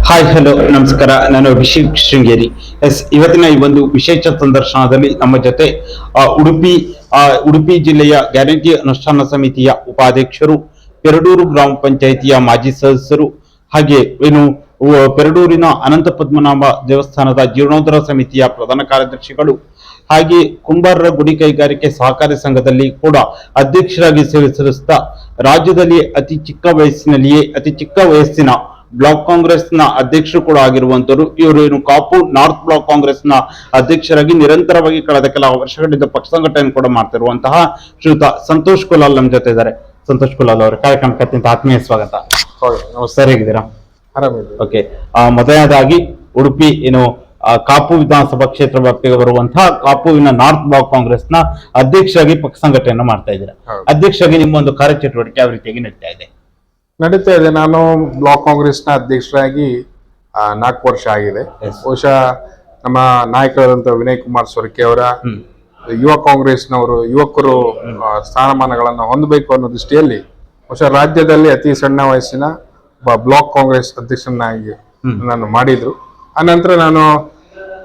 Hi hello ನಮಸ್ಕಾರ. ನಾನು ಅಭಿಷೇಕ್ ಶೃಂಗೇರಿ. ಇವತ್ತಿನ ಈ ಒಂದು ವಿಶೇಷ ಸಂದರ್ಶನದಲ್ಲಿ ನಮ್ಮ ಜೊತೆ ಉಡುಪಿ ಜಿಲ್ಲೆಯ ಗ್ಯಾರಂಟಿ ಅನುಷ್ಠಾನ ಸಮಿತಿಯ ಉಪಾಧ್ಯಕ್ಷರು, ಪೆರಡೂರು ಗ್ರಾಮ ಪಂಚಾಯಿತಿಯ ಮಾಜಿ ಸದಸ್ಯರು, ಹಾಗೆ ಪೆರಡೂರಿನ ಅನಂತ ಪದ್ಮನಾಭ ದೇವಸ್ಥಾನದ ಜೀರ್ಣೋದ್ಧಾರ ಸಮಿತಿಯ ಪ್ರಧಾನ ಕಾರ್ಯದರ್ಶಿಗಳು, ಹಾಗೆ ಕುಂಬಾರರ ಗುಡಿ ಕೈಗಾರಿಕೆ ಸಹಕಾರಿ ಸಂಘದಲ್ಲಿ ಕೂಡ ಅಧ್ಯಕ್ಷರಾಗಿ ಸೇವೆ ಸಲ್ಲಿಸಿದ ರಾಜ್ಯದಲ್ಲಿ ಅತಿ ಚಿಕ್ಕ ವಯಸ್ಸಿನ ಬ್ಲಾಕ್ ಕಾಂಗ್ರೆಸ್ನ ಅಧ್ಯಕ್ಷರು ಕೂಡ ಆಗಿರುವಂತವರು. ಇವರು ಕಾಪು ನಾರ್ತ್ ಬ್ಲಾಕ್ ಕಾಂಗ್ರೆಸ್ನ ಅಧ್ಯಕ್ಷರಾಗಿ ನಿರಂತರವಾಗಿ ಕಳೆದ ಕೆಲವು ವರ್ಷಗಳಿಂದ ಪಕ್ಷ ಸಂಘಟನೆ ಕೂಡ ಮಾಡ್ತಿರುವಂತಹ ಶ್ರೀಯುತ ಸಂತೋಷ್ ಕುಲಾಲ್ ನಮ್ಮ ಜೊತೆ ಇದ್ದಾರೆ. ಸಂತೋಷ್ ಕುಲಾಲ್ ಅವರ ಕಾರ್ಯಕ್ರಮಕ್ಕೆ ಅತ್ಯಂತ ಆತ್ಮೀಯ ಸ್ವಾಗತ. ಸರ್, ಹೇಗಿದ್ದೀರಾ? ಓಕೆ. ಮೊದಲನೇದಾಗಿ ಉಡುಪಿ ಕಾಪು ವಿಧಾನಸಭಾ ಕ್ಷೇತ್ರ ವ್ಯಾಪ್ತಿಗೆ ಬರುವಂತಹ ಕಾಪುವಿನ ನಾರ್ತ್ ಬ್ಲಾಕ್ ಕಾಂಗ್ರೆಸ್ನ ಅಧ್ಯಕ್ಷರಾಗಿ ಪಕ್ಷ ಸಂಘಟನೆಯನ್ನು ಮಾಡ್ತಾ ಇದ್ದೀರಾ. ಅಧ್ಯಕ್ಷರಾಗಿ ನಿಮ್ಮ ಒಂದು ಕಾರ್ಯಚಟುವಟಿಕೆ ಯಾವ ರೀತಿಯಾಗಿ ನಡೀತಾ ಇದೆ. ನಾನು ಬ್ಲಾಕ್ ಕಾಂಗ್ರೆಸ್ನ ಅಧ್ಯಕ್ಷರಾಗಿ 4 ವರ್ಷ ಆಗಿದೆ. ಬಹುಶಃ ನಮ್ಮ ನಾಯಕರಾದಂತ ವಿನಯ್ ಕುಮಾರ್ ಸೊರಕೆ ಅವರ ಯುವ ಕಾಂಗ್ರೆಸ್ನವರು ಯುವಕರು ಸ್ಥಾನಮಾನಗಳನ್ನು ಹೊಂದಬೇಕು ಅನ್ನೋ ದೃಷ್ಟಿಯಲ್ಲಿ ಬಹುಶಃ ರಾಜ್ಯದಲ್ಲಿ ಅತಿ ಸಣ್ಣ ವಯಸ್ಸಿನ ಬ್ಲಾಕ್ ಕಾಂಗ್ರೆಸ್ ಅಧ್ಯಕ್ಷನಾಗಿ ನಾನು ಮಾಡಿದ್ರು. ಆನಂತರ ನಾನು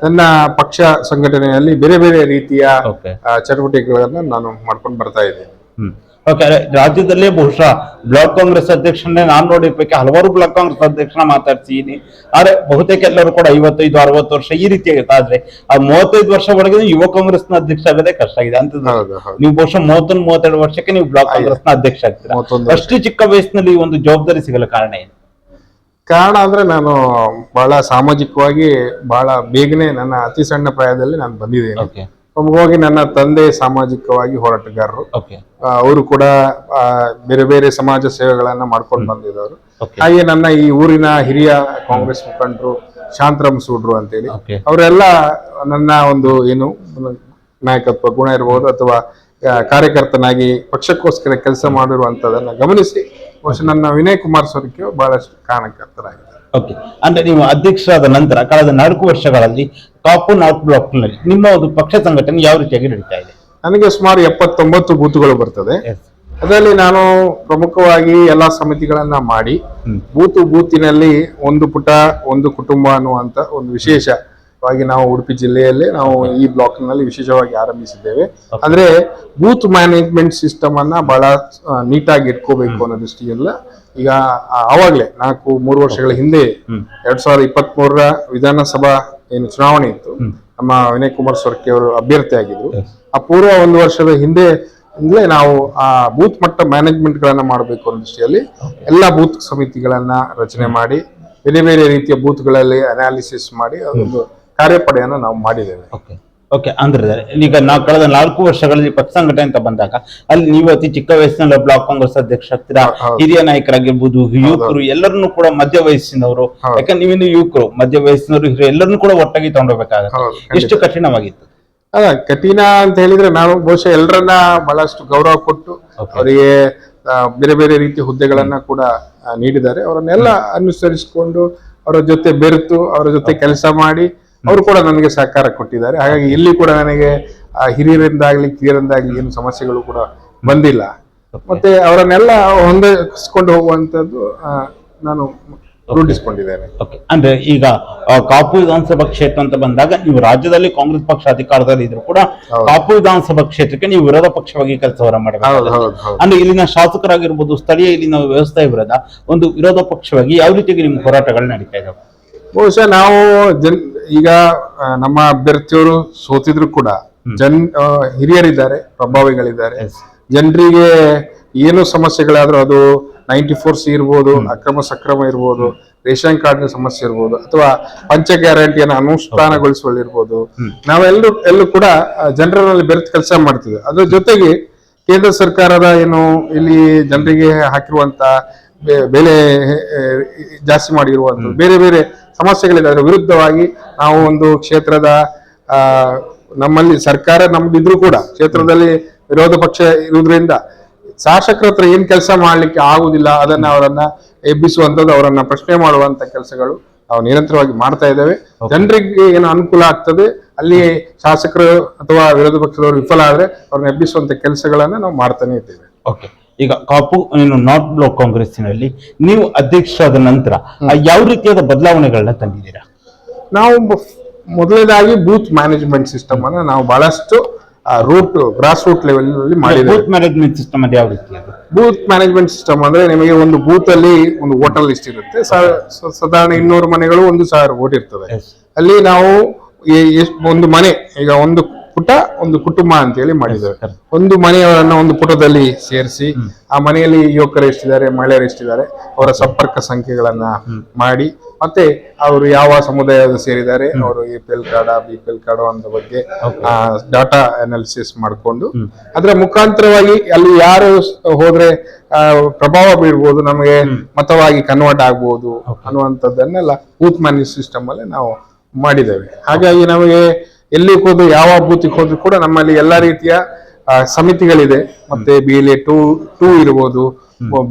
ನನ್ನ ಪಕ್ಷ ಸಂಘಟನೆಯಲ್ಲಿ ಬೇರೆ ಬೇರೆ ರೀತಿಯ ಚಟುವಟಿಕೆಗಳನ್ನು ನಾನು ಮಾಡ್ಕೊಂಡು ಬರ್ತಾ ಇದ್ದೇನೆ. ರಾಜ್ಯದಲ್ಲೇ ಬಹುಶಃ ಬ್ಲಾಕ್ ಕಾಂಗ್ರೆಸ್ ಅಧ್ಯಕ್ಷನೇ ನಾನು ನೋಡಿರ್ಬೇಕು, ಹಲವಾರು ಬ್ಲಾಕ್ ಕಾಂಗ್ರೆಸ್ ಅಧ್ಯಕ್ಷನ ಮಾತಾಡ್ಸಿದೀನಿ. ಆದ್ರೆ ಬಹುತೇಕ ಎಲ್ಲರೂ ಕೂಡ 55-60 ವರ್ಷ ಈ ರೀತಿಯಾಗುತ್ತೆ. ಆದ್ರೆ ಆ 35 ವರ್ಷವರೆಗೆ ಯುವ ಕಾಂಗ್ರೆಸ್ನ ಅಧ್ಯಕ್ಷ ಆಗೋದೇ ಕಷ್ಟ ಆಗಿದೆ ಅಂತ. ನೀವು ಬಹುಶಃ 31-32 ವರ್ಷಕ್ಕೆ ನೀವು ಬ್ಲಾಕ್ ಕಾಂಗ್ರೆಸ್ನ ಅಧ್ಯಕ್ಷ ಆಗ್ತೀರಾ. ಅಷ್ಟು ಚಿಕ್ಕ ವಯಸ್ಸಿನಲ್ಲಿ ಒಂದು ಜವಾಬ್ದಾರಿ ಸಿಗಲು ಕಾರಣ ಏನು? ಕಾರಣ ಅಂದ್ರೆ ನಾನು ಬಹಳ ಸಾಮಾಜಿಕವಾಗಿ ಬಹಳ ಬೇಗನೆ ನನ್ನ ಅತಿ ಸಣ್ಣ ಪ್ರಾಯದಲ್ಲಿ ನಾನು ಬಂದಿದ್ದೇನೆ. ಪ್ರಮುಖವಾಗಿ ನನ್ನ ತಂದೆ ಸಾಮಾಜಿಕವಾಗಿ ಹೋರಾಟಗಾರರು. ಅವರು ಕೂಡ ಬೇರೆ ಬೇರೆ ಸಮಾಜ ಸೇವೆಗಳನ್ನ ಮಾಡ್ಕೊಂಡು ಬಂದಿದ್ದವರು. ಹಾಗೆ ನನ್ನ ಈ ಊರಿನ ಹಿರಿಯ ಕಾಂಗ್ರೆಸ್ ಮುಖಂಡರು ಶಾಂತರಾಮ್ ಸೂಡ್ರು ಅಂತೇಳಿ ಅವರೆಲ್ಲ ನನ್ನ ಒಂದು ನಾಯಕತ್ವ ಗುಣ ಇರಬಹುದು ಅಥವಾ ಕಾರ್ಯಕರ್ತನಾಗಿ ಪಕ್ಷಕ್ಕೋಸ್ಕರ ಕೆಲಸ ಮಾಡಿರುವಂತದನ್ನ ಗಮನಿಸಿ ಬಹುಶಃ ನನ್ನ ವಿನಯ್ ಕುಮಾರ್ ಸೊರಕೆ ಬಹಳಷ್ಟು ಕಾರಣಕರ್ತರಾಗಿದ್ದಾರೆ. ಓಕೆ. ಅಂದ್ರೆ ನೀವು ಅಧ್ಯಕ್ಷರಾದ ನಂತರ ಕಳೆದ 4 ವರ್ಷಗಳಲ್ಲಿ ಕಾಪು ನಾರ್ತ್ ಬ್ಲಾಕ್ ನಲ್ಲಿ ನಿಮ್ಮ ಒಂದು ಪಕ್ಷ ಸಂಘಟನೆ ಯಾವ ರೀತಿಯಾಗಿ ನಡೀತಾ ಇದೆ? ನನಗೆ ಸುಮಾರು 79 ಬೂತ್ಗಳು ಬರ್ತದೆ. ಅದರಲ್ಲಿ ನಾನು ಪ್ರಮುಖವಾಗಿ ಎಲ್ಲಾ ಸಮಿತಿಗಳನ್ನ ಮಾಡಿ ಬೂತಿನಲ್ಲಿ ಒಂದು ಪುಟ ಒಂದು ಕುಟುಂಬ ಅನ್ನುವಂತ ಒಂದು ವಿಶೇಷವಾಗಿ ನಾವು ಉಡುಪಿ ಜಿಲ್ಲೆಯಲ್ಲೇ ನಾವು ಈ ಬ್ಲಾಕ್ ನಲ್ಲಿ ವಿಶೇಷವಾಗಿ ಆರಂಭಿಸಿದ್ದೇವೆ. ಅಂದ್ರೆ ಬೂತ್ ಮ್ಯಾನೇಜ್ಮೆಂಟ್ ಸಿಸ್ಟಮ್ ಅನ್ನ ಬಹಳ ನೀಟಾಗಿ ಇಟ್ಕೋಬೇಕು ಅನ್ನೋ ದೃಷ್ಟಿಯಲ್ಲ. ಈಗ ಆವಾಗ್ಲೇ 3 ವರ್ಷಗಳ ಹಿಂದೆ 2023 ವಿಧಾನಸಭಾ ಚುನಾವಣೆ ಇತ್ತು. ನಮ್ಮ ವಿನಯ್ ಕುಮಾರ್ ಸೊರಕೆ ಅವರು ಅಭ್ಯರ್ಥಿ ಆಗಿದ್ರು. ಆ ಪೂರ್ವ 1 ವರ್ಷದ ಹಿಂದೆ ನಾವು ಆ ಬೂತ್ ಮಟ್ಟ ಮ್ಯಾನೇಜ್ಮೆಂಟ್ ಗಳನ್ನ ಮಾಡಬೇಕು ಅನ್ನೋ ದೃಷ್ಟಿಯಲ್ಲಿ ಎಲ್ಲಾ ಬೂತ್ ಸಮಿತಿಗಳನ್ನ ರಚನೆ ಮಾಡಿ ಬೇರೆ ಬೇರೆ ರೀತಿಯ ಬೂತ್ಗಳಲ್ಲಿ ಅನಾಲಿಸಿಸ್ ಮಾಡಿ ಅದೊಂದು ಕಾರ್ಯಪಡೆಯನ್ನು ನಾವು ಮಾಡಿದ್ದೇವೆ. ಓಕೆ. ಅಂದ್ರೆ ಈಗ ನಾವು ಕಳೆದ 4 ವರ್ಷಗಳಲ್ಲಿ ಪಕ್ಷ ಸಂಘಟನೆ ಅಂತ ಬಂದಾಗ ಅಲ್ಲಿ ನೀವು ಅತಿ ಚಿಕ್ಕ ವಯಸ್ಸಿನಲ್ಲಿ ಬ್ಲಾಕ್ ಕಾಂಗ್ರೆಸ್ ಅಧ್ಯಕ್ಷ ಆಗ್ತೀರಾ. ಹಿರಿಯ ನಾಯಕರಾಗಿರ್ಬೋದು, ಯುವಕರು ಎಲ್ಲರನ್ನೂ ಕೂಡ ಮಧ್ಯ ವಯಸ್ಸಿನವರು, ಯಾಕಂದ್ರೆ ನೀವಿನ್ನು ಯುವಕರು ಮಧ್ಯ ವಯಸ್ಸಿನವರು ಹಿರಿಯ ಎಲ್ಲರನ್ನೂ ಕೂಡ ಒಟ್ಟಾಗಿ ತಗೊಂಡೋಗ್ಬೇಕಾಗುತ್ತೆ. ಎಷ್ಟು ಕಠಿಣವಾಗಿತ್ತು? ಕಠಿಣ ಅಂತ ಹೇಳಿದ್ರೆ ನಾವು ಬಹುಶಃ ಎಲ್ಲರನ್ನ ಬಹಳಷ್ಟು ಗೌರವ ಕೊಟ್ಟು ಅವರಿಗೆ ಬೇರೆ ಬೇರೆ ರೀತಿಯ ಹುದ್ದೆಗಳನ್ನ ಕೂಡ ನೀಡಿದ್ದಾರೆ. ಅವರನ್ನೆಲ್ಲ ಅನುಸರಿಸಿಕೊಂಡು ಅವರ ಜೊತೆ ಬೆರೆತು ಅವರ ಜೊತೆ ಕೆಲಸ ಮಾಡಿ ಅವರು ಕೂಡ ನನಗೆ ಸಹಕಾರ ಕೊಟ್ಟಿದ್ದಾರೆ. ಹಾಗಾಗಿ ಇಲ್ಲಿ ಕೂಡ ನನಗೆ ಹಿರಿಯರಿಂದಾಗ್ಲಿ ಕಿರಿಯರಿಂದಾಗ್ಲಿ ಏನು ಸಮಸ್ಯೆಗಳು ಕೂಡ ಬಂದಿಲ್ಲ. ಮತ್ತೆ ಅವರನ್ನೆಲ್ಲ ಹೊಂದಿಸ್ಕೊಂಡು ಹೋಗುವಂತದ್ದು ನಾನು ರೂಢಿಸಿಕೊಂಡಿದ್ದೇನೆ. ಅಂದ್ರೆ ಈಗ ಕಾಪು ವಿಧಾನಸಭಾ ಕ್ಷೇತ್ರ ಅಂತ ಬಂದಾಗ ನೀವು ರಾಜ್ಯದಲ್ಲಿ ಕಾಂಗ್ರೆಸ್ ಪಕ್ಷ ಅಧಿಕಾರದಲ್ಲಿ ಇದ್ರು ಕೂಡ ಕಾಪು ವಿಧಾನಸಭಾ ಕ್ಷೇತ್ರಕ್ಕೆ ನೀವು ವಿರೋಧ ಪಕ್ಷವಾಗಿ ಕೆಲಸವನ್ನ ಮಾಡಬೇಕು. ಅಂದ್ರೆ ಇಲ್ಲಿನ ಶಾಸಕರಾಗಿರ್ಬೋದು, ಸ್ಥಳೀಯ ಇಲ್ಲಿನ ವ್ಯವಸ್ಥೆ ವಿರೋಧ ಒಂದು ವಿರೋಧ ಪಕ್ಷವಾಗಿ ಯಾವ ರೀತಿಯಾಗಿ ನಿಮ್ಮ ಹೋರಾಟಗಳು ನಡೀತಾ ಇದಾವೆ? ಬಹುಶಃ ನಾವು ಈಗ ನಮ್ಮ ಅಭ್ಯರ್ಥಿಯವರು ಸೋತಿದ್ರು ಕೂಡ ಹಿರಿಯರಿದ್ದಾರೆ, ಪ್ರಭಾವಿಗಳಿದ್ದಾರೆ. ಜನರಿಗೆ ಏನು ಸಮಸ್ಯೆಗಳಾದ್ರೂ ಅದು 94C ಇರ್ಬೋದು, ಅಕ್ರಮ ಸಕ್ರಮ ಇರ್ಬೋದು, ರೇಷನ್ ಕಾರ್ಡ್ ಸಮಸ್ಯೆ ಇರ್ಬೋದು ಅಥವಾ ಪಂಚ ಗ್ಯಾರಂಟಿಯನ್ನು ಅನುಷ್ಠಾನಗೊಳಿಸುವಲ್ಲಿರ್ಬೋದು, ನಾವೆಲ್ಲರೂ ಕೂಡ ಜನರಲ್ಲಿ ಬೆರೆತು ಕೆಲಸ ಮಾಡ್ತೀವಿ. ಅದ್ರ ಜೊತೆಗೆ ಕೇಂದ್ರ ಸರ್ಕಾರದ ಇಲ್ಲಿ ಜನರಿಗೆ ಹಾಕಿರುವಂತ ಬೆಲೆ ಜಾಸ್ತಿ ಮಾಡಿರುವಂತ ಬೇರೆ ಬೇರೆ ಸಮಸ್ಯೆಗಳಿದೆ. ಅದರ ವಿರುದ್ಧವಾಗಿ ನಾವು ಒಂದು ಕ್ಷೇತ್ರದ ನಮ್ಮಲ್ಲಿ ಸರ್ಕಾರ ನಮ್ದಿದ್ರು ಕೂಡ ಕ್ಷೇತ್ರದಲ್ಲಿ ವಿರೋಧ ಪಕ್ಷ ಇರುವುದರಿಂದ ಶಾಸಕರ ಹತ್ರ ಏನ್ ಕೆಲಸ ಮಾಡ್ಲಿಕ್ಕೆ ಆಗುದಿಲ್ಲ ಅದನ್ನ ಅವರನ್ನ ಎಬ್ಬಿಸುವಂತದ್ದು, ಅವರನ್ನ ಪ್ರಶ್ನೆ ಮಾಡುವಂತ ಕೆಲಸಗಳು ನಾವು ನಿರಂತರವಾಗಿ ಮಾಡ್ತಾ ಇದ್ದೇವೆ. ಜನರಿಗೆ ಏನು ಅನುಕೂಲ ಆಗ್ತದೆ ಅಲ್ಲಿ ಶಾಸಕರು ಅಥವಾ ವಿರೋಧ ಪಕ್ಷದವರು ವಿಫಲ ಆದ್ರೆ ಅವ್ರನ್ನ ಎಬ್ಬಿಸುವಂತ ಕೆಲಸಗಳನ್ನ ನಾವು ಮಾಡ್ತಾನೆ ಇದ್ದೇವೆ. ಓಕೆ. ಈಗ ಕಾಪು ನಾರ್ತ್ ಬ್ಲಾಕ್ ಕಾಂಗ್ರೆಸ್ಸಿನಲ್ಲಿ ನೀವು ಅಧ್ಯಕ್ಷರಾದ ನಂತರ ಯಾವ ರೀತಿಯಾದ ಬದಲಾವಣೆಗಳನ್ನ ತಂದಿದ್ದೀರಾ? ನಾವು ಮೊದಲನೇದಾಗಿ ಬೂತ್ ಮ್ಯಾನೇಜ್ಮೆಂಟ್ ಸಿಸ್ಟಮ್ ಅನ್ನ ನಾವು ಬಹಳಷ್ಟು ಗ್ರಾಸ್ ರೂಟ್ ಲೆವೆಲ್ ಅಲ್ಲಿ ಮಾಡಿದ್ದೇವೆ. ಬೂತ್ ಮ್ಯಾನೇಜ್ಮೆಂಟ್ ಸಿಸ್ಟಮ್ ಅಂದ್ರೆ ಯಾವ ರೀತಿ ಅದು? ಬೂತ್ ಮ್ಯಾನೇಜ್ಮೆಂಟ್ ಸಿಸ್ಟಮ್ ಅಂದ್ರೆ ನಿಮಗೆ ಒಂದು ಬೂತ್ ಅಲ್ಲಿ ಒಂದು ವೋಟರ್ ಲಿಸ್ಟ್ ಇರುತ್ತೆ. ಸಾಧಾರಣ 200 ಮನೆಗಳು 1,000 ವೋಟ್ ಇರ್ತದೆ. Yes. ಅಲ್ಲಿ ನಾವು ಒಂದು ಮನೆ, ಈಗ ಒಂದು ಪುಟ ಒಂದು ಕುಟುಂಬ ಅಂತ ಹೇಳಿ ಮಾಡಿದ್ದೇವೆ. Correct. ಒಂದು ಮನೆಯವರನ್ನ ಒಂದು ಪುಟದಲ್ಲಿ ಸೇರಿಸಿ ಆ ಮನೆಯಲ್ಲಿ ಯುವಕರು ಎಷ್ಟಿದ್ದಾರೆ, ಮಹಿಳೆಯರು ಎಷ್ಟಿದ್ದಾರೆ, ಅವರ ಸಂಪರ್ಕ ಸಂಖ್ಯೆಗಳನ್ನ ಮಾಡಿ, ಮತ್ತೆ ಅವರು ಯಾವ ಸಮುದಾಯದ ಸೇರಿದ್ದಾರೆ, ಅವರು APL ಕಾರ್ಡ್ BPL ಕಾರ್ಡ್ ಅನ್ನೋ ಬಗ್ಗೆ ಡಾಟಾ ಅನಾಲಿಸಿಸ್ ಮಾಡಿಕೊಂಡು ಅದರ ಮುಖಾಂತರವಾಗಿ ಅಲ್ಲಿ ಯಾರು ಹೋದ್ರೆ ಪ್ರಭಾವ ಬೀರ್ಬೋದು, ನಮಗೆ ಮತವಾಗಿ ಕನ್ವರ್ಟ್ ಆಗ್ಬೋದು ಅನ್ನುವಂಥದ್ದನ್ನೆಲ್ಲ ಬೂತ್ ಮ್ಯಾನೇಜ್ ಸಿಸ್ಟಮ್ ಅಲ್ಲಿ ನಾವು ಮಾಡಿದ್ದೇವೆ. ಹಾಗಾಗಿ ನಮಗೆ ಎಲ್ಲಿ ಹೋದ್ರು, ಯಾವ ಬೂತಿಗೆ ಹೋದ್ರು ಕೂಡ ನಮ್ಮಲ್ಲಿ ಎಲ್ಲಾ ರೀತಿಯ ಸಮಿತಿಗಳಿದೆ. ಮತ್ತೆ BLA 2 ಇರ್ಬೋದು,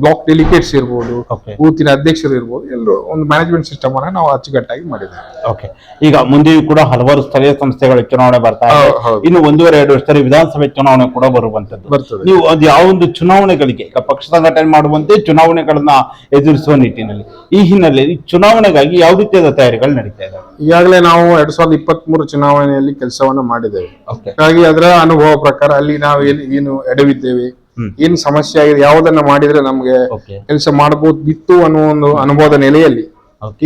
ಬ್ಲಾಕ್ ಡೆಲಿಗೇಟ್ಸ್ ಇರ್ಬೋದು, ಬೂತಿನ ಅಧ್ಯಕ್ಷರು ಇರ್ಬೋದು, ಎಲ್ಲರೂ ಒಂದು ಮ್ಯಾನೇಜ್ಮೆಂಟ್ ಸಿಸ್ಟಮ್ ಅನ್ನ ನಾವು ಅಚ್ಚುಕಟ್ಟಾಗಿ ಮಾಡಿದ್ದೇವೆ. ಓಕೆ, ಈಗ ಮುಂದೆಯೂ ಕೂಡ ಹಲವಾರು ಸ್ಥಳೀಯ ಸಂಸ್ಥೆಗಳ ಚುನಾವಣೆ ಬರ್ತಾ ಇದೆ. ಇನ್ನು 1.5-2 ವರ್ಷದಲ್ಲಿ ವಿಧಾನಸಭೆ ಚುನಾವಣೆ ಕೂಡ ಬರ್ತದೆ. ನೀವು ಅದು ಯಾವ ಒಂದು ಚುನಾವಣೆಗಳಿಗೆ ಈಗ ಪಕ್ಷ ಸಂಘಟನೆ ಮಾಡುವಂತೆ ಚುನಾವಣೆಗಳನ್ನ ಎದುರಿಸುವ ನಿಟ್ಟಿನಲ್ಲಿ ಈ ಹಿನ್ನೆಲೆಯಲ್ಲಿ ಚುನಾವಣೆಗಾಗಿ ಯಾವ ರೀತಿಯಾದ ತಯಾರಿಗಳು ನಡೀತಾ ಇದೆ? ಈಗಾಗಲೇ ನಾವು 2023 ಚುನಾವಣೆಯಲ್ಲಿ ಕೆಲಸವನ್ನ ಮಾಡಿದ್ದೇವೆ. ಹಾಗಾಗಿ ಅದರ ಅನುಭವ ಪ್ರಕಾರ ಅಲ್ಲಿ ನಾವು ಏನು ಎಡವಿದ್ದೇವೆ, ಏನ್ ಸಮಸ್ಯೆ ಆಗಿದೆ, ಯಾವುದನ್ನ ಮಾಡಿದ್ರೆ ನಮ್ಗೆ ಕೆಲಸ ಮಾಡಬಹುದಿತ್ತು ಅನ್ನೋ ಒಂದು ಅನುಭವದ ನೆಲೆಯಲ್ಲಿ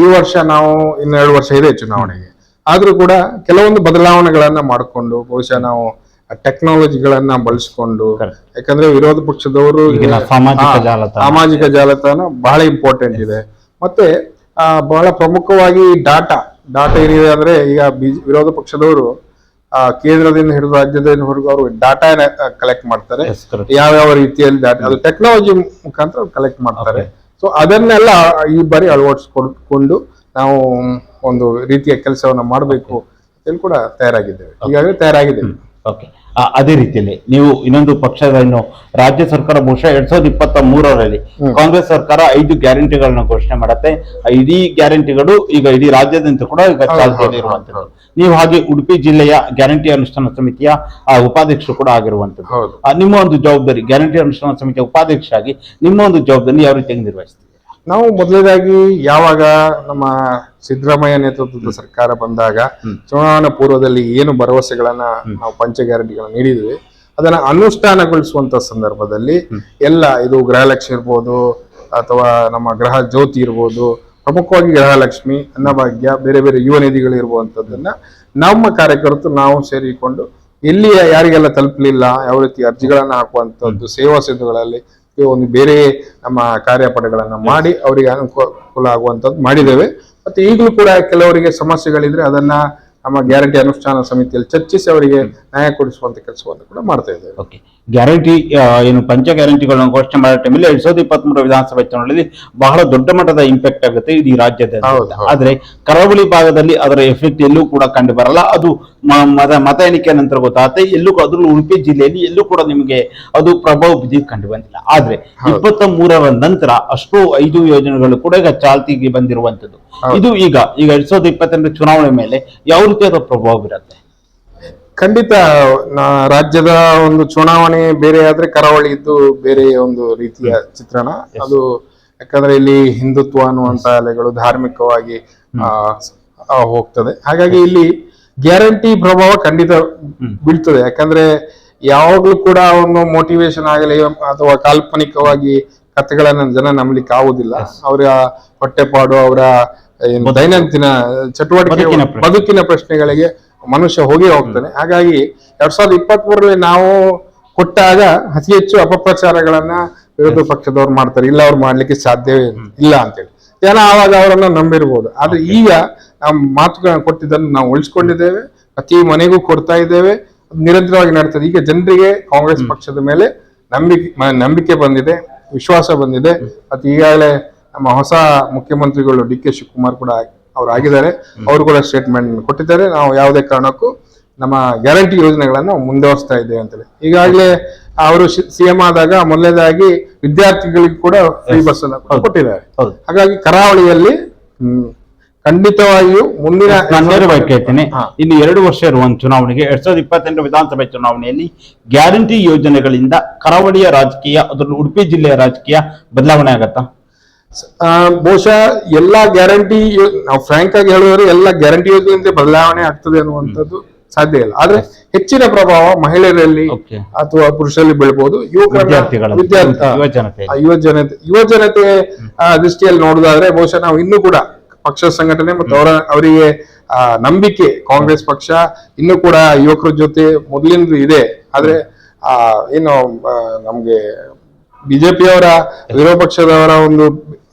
ಈ ವರ್ಷ ನಾವು 2 ವರ್ಷ ಇದೆ ಚುನಾವಣೆಗೆ, ಆದ್ರೂ ಕೂಡ ಕೆಲವೊಂದು ಬದಲಾವಣೆಗಳನ್ನ ಮಾಡಿಕೊಂಡು ಬಹುಶಃ ನಾವು ಟೆಕ್ನಾಲಜಿಗಳನ್ನ ಬಳಸಿಕೊಂಡು, ಯಾಕಂದ್ರೆ ವಿರೋಧ ಪಕ್ಷದವರು ಸಾಮಾಜಿಕ ಜಾಲತಾಣ ಬಹಳ ಇಂಪಾರ್ಟೆಂಟ್ ಇದೆ. ಮತ್ತೆ ಬಹಳ ಪ್ರಮುಖವಾಗಿ ಡಾಟಾ ಏನಿದೆ ಅಂದ್ರೆ, ಈಗ ವಿರೋಧ ಪಕ್ಷದವರು ಕೇಂದ್ರದಿಂದ ಹಿಡಿದು ರಾಜ್ಯದಿಂದ ಹಿಡಿದು ಅವರು ಡಾಟಾ ಕಲೆಕ್ಟ್ ಮಾಡ್ತಾರೆ. ಯಾವ ರೀತಿಯಲ್ಲಿ ಡಾಟಾ, ಅದು ಟೆಕ್ನಾಲಜಿ ಮುಖಾಂತರ ಕಲೆಕ್ಟ್ ಮಾಡ್ತಾರೆ. ಸೊ ಅದನ್ನೆಲ್ಲ ಈ ಬಾರಿ ಅಳವಡಿಸಿಕೊಂಡು ನಾವು ಒಂದು ರೀತಿಯ ಕೆಲಸವನ್ನ ಮಾಡಬೇಕು ಅಂತ ಕೂಡ ತಯಾರಾಗಿದ್ದೇವೆ, ಈಗಾಗಲೇ ತಯಾರಾಗಿದ್ದೇವೆ. ಓಕೆ, ಅದೇ ರೀತಿಯಲ್ಲಿ ನೀವು ಇನ್ನೊಂದು ಪಕ್ಷದ ಇನ್ನು ರಾಜ್ಯ ಸರ್ಕಾರ ಬಹುಶಃ 2023ರಲ್ಲಿ ಕಾಂಗ್ರೆಸ್ ಸರ್ಕಾರ 5 ಗ್ಯಾರಂಟಿಗಳನ್ನ ಘೋಷಣೆ ಮಾಡುತ್ತೆ. ಇಡೀ ಗ್ಯಾರಂಟಿಗಳು ಈಗ ಇಡೀ ರಾಜ್ಯಾದ್ಯಂತ ಕೂಡ ಈಗ ಚಾಲ್ತಿಯಲ್ಲಿ ಇರುವಂತದ್ದು. ನೀವು ಹಾಗೆ ಉಡುಪಿ ಜಿಲ್ಲೆಯ ಗ್ಯಾರಂಟಿ ಅನುಷ್ಠಾನ ಸಮಿತಿಯ ಉಪಾಧ್ಯಕ್ಷರು ಕೂಡ ಆಗಿರುವಂತದ್ದು. ನಿಮ್ಮ ಒಂದು ಜವಾಬ್ದಾರಿ, ಗ್ಯಾರಂಟಿ ಅನುಷ್ಠಾನ ಸಮಿತಿಯ ಉಪಾಧ್ಯಕ್ಷ ಆಗಿ ನಿಮ್ಮ ಒಂದು ಜವಾಬ್ದಾರಿ ಯಾವ ರೀತಿಯಾಗಿ ನಿರ್ವಹಿಸ್ತೀವಿ? ನಾವು ಮೊದಲನೇದಾಗಿ ಯಾವಾಗ ನಮ್ಮ ಸಿದ್ದರಾಮಯ್ಯ ನೇತೃತ್ವದ ಸರ್ಕಾರ ಬಂದಾಗ ಚುನಾವಣಾ ಪೂರ್ವದಲ್ಲಿ ಏನು ಭರವಸೆಗಳನ್ನ ನಾವು ಪಂಚ ಗ್ಯಾರಂಟಿಗಳನ್ನ ನೀಡಿದ್ವಿ, ಅದನ್ನ ಅನುಷ್ಠಾನಗೊಳಿಸುವಂತ ಸಂದರ್ಭದಲ್ಲಿ ಎಲ್ಲ ಇದು ಗೃಹಲಕ್ಷ್ಮಿ ಇರ್ಬೋದು ಅಥವಾ ನಮ್ಮ ಗೃಹ ಜ್ಯೋತಿ ಇರ್ಬೋದು, ಪ್ರಮುಖವಾಗಿ ಗೃಹಲಕ್ಷ್ಮಿ, ಅನ್ನಭಾಗ್ಯ, ಬೇರೆ ಬೇರೆ ಯುವ ನಿಧಿಗಳು ಇರುವಂತದ್ದನ್ನ ನಮ್ಮ ಕಾರ್ಯಕರ್ತರು ನಾವು ಸೇರಿಕೊಂಡು ಎಲ್ಲಿ ಯಾರಿಗೆಲ್ಲ ತಲುಪಲಿಲ್ಲ, ಯಾವ ರೀತಿ ಅರ್ಜಿಗಳನ್ನ ಹಾಕುವಂತದ್ದು, ಸೇವಾ ಸೇತುಗಳಲ್ಲಿ ಒಂದು ಬೇರೆ ನಮ್ಮ ಕಾರ್ಯಪಡೆಗಳನ್ನ ಮಾಡಿ ಅವರಿಗೆ ಅನುಕೂಲ ಆಗುವಂತದ್ದು ಮಾಡಿದ್ದೇವೆ. ಮತ್ತೆ ಈಗಲೂ ಕೂಡ ಕೆಲವರಿಗೆ ಸಮಸ್ಯೆಗಳಿದ್ರೆ ಅದನ್ನ ನಮ್ಮ ಗ್ಯಾರಂಟಿ ಅನುಷ್ಠಾನ ಸಮಿತಿಯಲ್ಲಿ ಚರ್ಚಿಸಿ ಅವರಿಗೆ ನ್ಯಾಯ ಕೊಡಿಸುವಂತ ಕೆಲಸವನ್ನು ಕೂಡ ಮಾಡ್ತಾ ಇದ್ದೇವೆ. ಓಕೆ, ಗ್ಯಾರಂಟಿ ಏನು ಪಂಚ ಗ್ಯಾರಂಟಿಗಳನ್ನ ಘೋಷಣೆ ಮಾಡೋ ಟೈಮಲ್ಲಿ 2023 ವಿಧಾನಸಭೆ ಚುನಾವಣೆಯಲ್ಲಿ ಬಹಳ ದೊಡ್ಡ ಮಟ್ಟದ ಇಂಪ್ಯಾಕ್ಟ್ ಆಗುತ್ತೆ ಇಡೀ ರಾಜ್ಯದ. ಆದ್ರೆ ಕರಾವಳಿ ಭಾಗದಲ್ಲಿ ಅದರ ಎಫೆಕ್ಟ್ ಎಲ್ಲೂ ಕೂಡ ಕಂಡು ಬರಲ್ಲ. ಅದು ಮತ ಎಣಿಕೆ ನಂತರ ಗೊತ್ತಾಗುತ್ತೆ. ಎಲ್ಲೂ ಅದ್ರಲ್ಲೂ ಉಡುಪಿ ಜಿಲ್ಲೆಯಲ್ಲಿ ಎಲ್ಲೂ ಕೂಡ ನಿಮಗೆ ಅದು ಪ್ರಭಾವ ಬಿದ್ದಿ ಕಂಡು ಬಂದಿಲ್ಲ. ಆದ್ರೆ 23ರ ನಂತರ ಅಷ್ಟು 5 ಯೋಜನೆಗಳು ಕೂಡ ಈಗ ಚಾಲ್ತಿಗೆ ಬಂದಿರುವಂತದ್ದು. ಇದು ಈಗ 2022 ಚುನಾವಣೆ ಮೇಲೆ ಯಾವ ರೀತಿಯಾದ ಪ್ರಭಾವ ಬೀರುತ್ತೆ? ಖಂಡಿತ ರಾಜ್ಯದ ಒಂದು ಚುನಾವಣೆ ಬೇರೆ ಆದ್ರೆ ಕರಾವಳಿ ಇದ್ದು ಬೇರೆ ಒಂದು ರೀತಿಯ ಚಿತ್ರಣ ಅದು. ಯಾಕಂದ್ರೆ ಇಲ್ಲಿ ಹಿಂದುತ್ವ ಅನ್ನುವಂತ ಅಲೆಗಳು ಧಾರ್ಮಿಕವಾಗಿ ಹೋಗ್ತದೆ. ಹಾಗಾಗಿ ಇಲ್ಲಿ ಗ್ಯಾರಂಟಿ ಪ್ರಭಾವ ಖಂಡಿತ ಬೀಳ್ತದೆ. ಯಾಕಂದ್ರೆ ಯಾವಾಗ್ಲೂ ಕೂಡ ಒಂದು ಮೋಟಿವೇಶನ್ ಆಗಲಿ ಅಥವಾ ಕಾಲ್ಪನಿಕವಾಗಿ ಕಥೆಗಳನ್ನ ಜನ ನಂಬಲಿಕ್ಕೆ ಆಗುದಿಲ್ಲ. ಅವರ ಹೊಟ್ಟೆಪಾಡು, ಅವರ ದೈನಂದಿನ ಚಟುವಟಿಕೆ, ಬದುಕಿನ ಪ್ರಶ್ನೆಗಳಿಗೆ ಮನುಷ್ಯ ಹೋಗಿ ಹೋಗ್ತಾನೆ. ಹಾಗಾಗಿ 2023ರಲ್ಲಿ ನಾವು ಕೊಟ್ಟಾಗ ಅತಿ ಹೆಚ್ಚು ಅಪಪ್ರಚಾರಗಳನ್ನ ವಿರೋಧ ಪಕ್ಷದವ್ರು ಮಾಡ್ತಾರೆ, ಇಲ್ಲ ಅವ್ರು ಮಾಡ್ಲಿಕ್ಕೆ ಸಾಧ್ಯವೇ ಇಲ್ಲ ಅಂತೇಳಿ ಜನ ಆವಾಗ ಅವರನ್ನ ನಂಬಿರ್ಬೋದು. ಆದ್ರೆ ಈಗ ನಾವು ಮಾತುಗಳನ್ನ ಕೊಟ್ಟಿದ್ದನ್ನು ನಾವು ಉಳಿಸ್ಕೊಂಡಿದ್ದೇವೆ, ಪ್ರತಿ ಮನೆಗೂ ಕೊಡ್ತಾ ಇದ್ದೇವೆ, ನಿರಂತರವಾಗಿ ನಡೀತದೆ. ಈಗ ಜನರಿಗೆ ಕಾಂಗ್ರೆಸ್ ಪಕ್ಷದ ಮೇಲೆ ನಂಬಿಕೆ ಬಂದಿದೆ, ವಿಶ್ವಾಸ ಬಂದಿದೆ. ಮತ್ತೆ ಈಗಾಗಲೇ ನಮ್ಮ ಹೊಸ ಮುಖ್ಯಮಂತ್ರಿಗಳು DK ಶಿವಕುಮಾರ್ ಕೂಡ ಅವ್ರು ಆಗಿದ್ದಾರೆ, ಅವರು ಕೂಡ ಸ್ಟೇಟ್ಮೆಂಟ್ ಕೊಟ್ಟಿದ್ದಾರೆ. ನಾವು ಯಾವುದೇ ಕಾರಣಕ್ಕೂ ನಮ್ಮ ಗ್ಯಾರಂಟಿ ಯೋಜನೆಗಳನ್ನ ಮುಂದುವರಿಸ್ತಾ ಇದ್ದೇವೆ ಅಂತೇಳಿ. ಈಗಾಗಲೇ ಅವರು CM ಆದಾಗ ಮೊದಲನೇದಾಗಿ ವಿದ್ಯಾರ್ಥಿಗಳಿಗೆ ಕೂಡ ಫ್ರೀ ಬಸ್ ಅನ್ನ ಕೊಟ್ಟಿದ್ದಾರೆ. ಹಾಗಾಗಿ ಕರಾವಳಿಯಲ್ಲಿ ಖಂಡಿತವಾಗಿಯೂ ಮುಂದಿನ ನಾನು ನೇರವಾಗಿ ಕೇಳ್ತೇನೆ, ಹಾ. ಇನ್ನು 2 ವರ್ಷ ಇರುವ ಒಂದು ಚುನಾವಣೆಗೆ 2028 ವಿಧಾನಸಭೆ ಚುನಾವಣೆಯಲ್ಲಿ ಗ್ಯಾರಂಟಿ ಯೋಜನೆಗಳಿಂದ ಕರಾವಳಿಯ ರಾಜಕೀಯ, ಅದರಲ್ಲೂ ಉಡುಪಿ ಜಿಲ್ಲೆಯ ರಾಜಕೀಯ ಬದಲಾವಣೆ ಆಗತ್ತಾ? ಬಹುಶಃ ಎಲ್ಲಾ ಗ್ಯಾರಂಟಿ, ನಾವು ಫ್ರಾಂಕ್ ಆಗಿ ಹೇಳಿದ್ರೆ ಎಲ್ಲ ಗ್ಯಾರಂಟಿ ಯೋಜನೆಯಿಂದ ಬದಲಾವಣೆ ಆಗ್ತದೆ ಅನ್ನುವಂಥದ್ದು ಸಾಧ್ಯ ಇಲ್ಲ. ಆದ್ರೆ ಹೆಚ್ಚಿನ ಪ್ರಭಾವ ಮಹಿಳೆಯರಲ್ಲಿ Okay. ಅಥವಾ ಪುರುಷರಲ್ಲಿ ಬೀಳ್ಬೋದು. ವಿದ್ಯಾರ್ಥಿಗಳಲ್ಲಿ, ಯುವ ಜನತೆ ದೃಷ್ಟಿಯಲ್ಲಿ ನೋಡುದಾದ್ರೆ ಬಹುಶಃ ನಾವು ಇನ್ನೂ ಕೂಡ ಪಕ್ಷ ಸಂಘಟನೆ ಮತ್ತು ಅವರಿಗೆ ನಂಬಿಕೆ, ಕಾಂಗ್ರೆಸ್ ಪಕ್ಷ ಇನ್ನೂ ಕೂಡ ಯುವಕರ ಜೊತೆ ಮೊದಲಿಂದ ಇದೆ. ಆದ್ರೆ ಏನು ನಮ್ಗೆ ಬಿಜೆಪಿಯವರ ವಿರೋಧ ಪಕ್ಷದವರ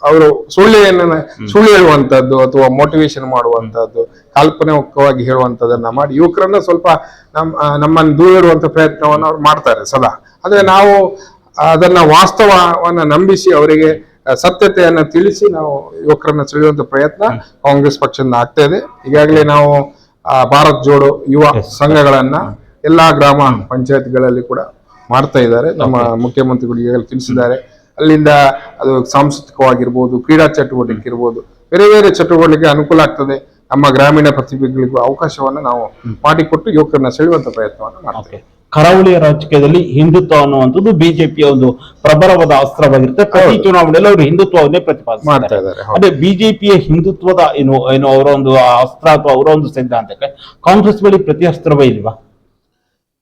ಅವರು ಸುಳ್ಳು ಹೇಳುವಂತದ್ದು ಅಥವಾ ಮೋಟಿವೇಶನ್ ಮಾಡುವಂತದ್ದು, ಕಾಲ್ಪನಿಕವಾಗಿ ಹೇಳುವಂತದನ್ನ ಮಾಡಿ ಯುವಕರನ್ನ ಸ್ವಲ್ಪ ನಮ್ಮನ್ನು ದೂರ ಇಡುವಂತ ಪ್ರಯತ್ನವನ್ನು ಅವ್ರು ಮಾಡ್ತಾರೆ ಸದಾ. ಆದ್ರೆ ನಾವು ಅದನ್ನ ವಾಸ್ತವವನ್ನ ನಂಬಿಸಿ ಅವರಿಗೆ ಸತ್ಯತೆಯನ್ನ ತಿಳಿಸಿ ನಾವು ಯುವಕರನ್ನ ಸೆಳೆಯುವಂತ ಪ್ರಯತ್ನ ಕಾಂಗ್ರೆಸ್ ಪಕ್ಷದಿಂದ ಆಗ್ತಾ ಇದೆ. ಈಗಾಗಲೇ ನಾವು ಭಾರತ್ ಜೋಡೋ ಯುವ ಸಂಘಗಳನ್ನ ಎಲ್ಲಾ ಗ್ರಾಮ ಪಂಚಾಯತ್ಗಳಲ್ಲಿ ಕೂಡ ಮಾಡ್ತಾ ಇದ್ದಾರೆ. ನಮ್ಮ ಮುಖ್ಯಮಂತ್ರಿಗಳು ಈಗಾಗಲೇ ತಿಳಿಸಿದ್ದಾರೆ. ಅಲ್ಲಿಂದ ಅದು ಸಾಂಸ್ಕೃತಿಕವಾಗಿರ್ಬೋದು, ಕ್ರೀಡಾ ಚಟುವಟಿಕೆ ಇರ್ಬೋದು, ಬೇರೆ ಬೇರೆ ಚಟುವಟಿಕೆ ಅನುಕೂಲ ಆಗ್ತದೆ. ನಮ್ಮ ಗ್ರಾಮೀಣ ಪ್ರತಿಭೆಗಳಿಗೂ ಅವಕಾಶವನ್ನ ನಾವು ಮಾಡಿಕೊಟ್ಟು ಯುವಕರನ್ನ ಸೆಳೆಯುವಂತ ಪ್ರಯತ್ನವನ್ನು ಮಾಡ್ತೇವೆ. ಕರಾವಳಿಯ ರಾಜಕೀಯದಲ್ಲಿ ಹಿಂದುತ್ವ ಅನ್ನುವಂಥದ್ದು ಬಿಜೆಪಿಯ ಒಂದು ಪ್ರಬಲವಾದ ಅಸ್ತ್ರವಾಗಿರುತ್ತೆ. ಪ್ರತಿ ಚುನಾವಣೆಯಲ್ಲಿ ಅವರು ಹಿಂದುತ್ವವನ್ನೇ ಮಾಡ್ತಾ ಪ್ರತಿಪಾದಿಸ್ತಾರೆ. ಇದ್ದಾರೆ. ಅದೇ ಬಿಜೆಪಿಯ ಹಿಂದುತ್ವದ ಏನು ಅವರ ಒಂದು ಅಸ್ತ್ರ ಅಥವಾ ಅವರ ಒಂದು ಸಿದ್ಧಾಂತಕ್ಕೆ ಕಾಂಗ್ರೆಸ್ ಬಳಿ ಪ್ರತಿ ಅಸ್ತ್ರವೇ ಇಲ್ವಾ?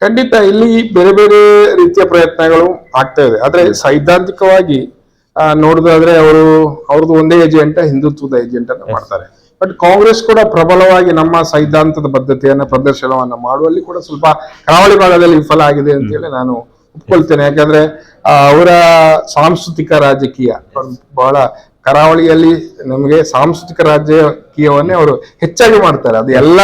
ಖಂಡಿತ ಇಲ್ಲಿ ಬೇರೆ ಬೇರೆ ರೀತಿಯ ಪ್ರಯತ್ನಗಳು ಆಗ್ತಾ ಇದೆ. ಆದ್ರೆ ಸೈದ್ಧಾಂತಿಕವಾಗಿ ನೋಡುದಾದ್ರೆ ಅವ್ರದ್ದು ಒಂದೇ ಏಜೆಂಟ್, ಹಿಂದುತ್ವದ ಏಜೆಂಟ್ ಅನ್ನು ಮಾಡ್ತಾರೆ. ಬಟ್ ಕಾಂಗ್ರೆಸ್ ಕೂಡ ಪ್ರಬಲವಾಗಿ ನಮ್ಮ ಸೈದ್ಧಾಂತದ ಬದ್ಧತೆಯನ್ನ ಪ್ರದರ್ಶನವನ್ನ ಮಾಡುವಲ್ಲಿ ಕೂಡ ಸ್ವಲ್ಪ ಕರಾವಳಿ ಭಾಗದಲ್ಲಿ ವಿಫಲ ಆಗಿದೆ ಅಂತ ಹೇಳಿ ನಾನು ಒಪ್ಕೊಳ್ತೇನೆ. ಯಾಕಂದ್ರೆ ಅವರ ಸಾಂಸ್ಕೃತಿಕ ರಾಜಕೀಯ ಬಹಳ ಕರಾವಳಿಯಲ್ಲಿ ನಮಗೆ ಸಾಂಸ್ಕೃತಿಕ ರಾಜಕೀಯವನ್ನೇ ಅವರು ಹೆಚ್ಚಾಗಿ ಮಾಡ್ತಾರೆ. ಅದು ಎಲ್ಲ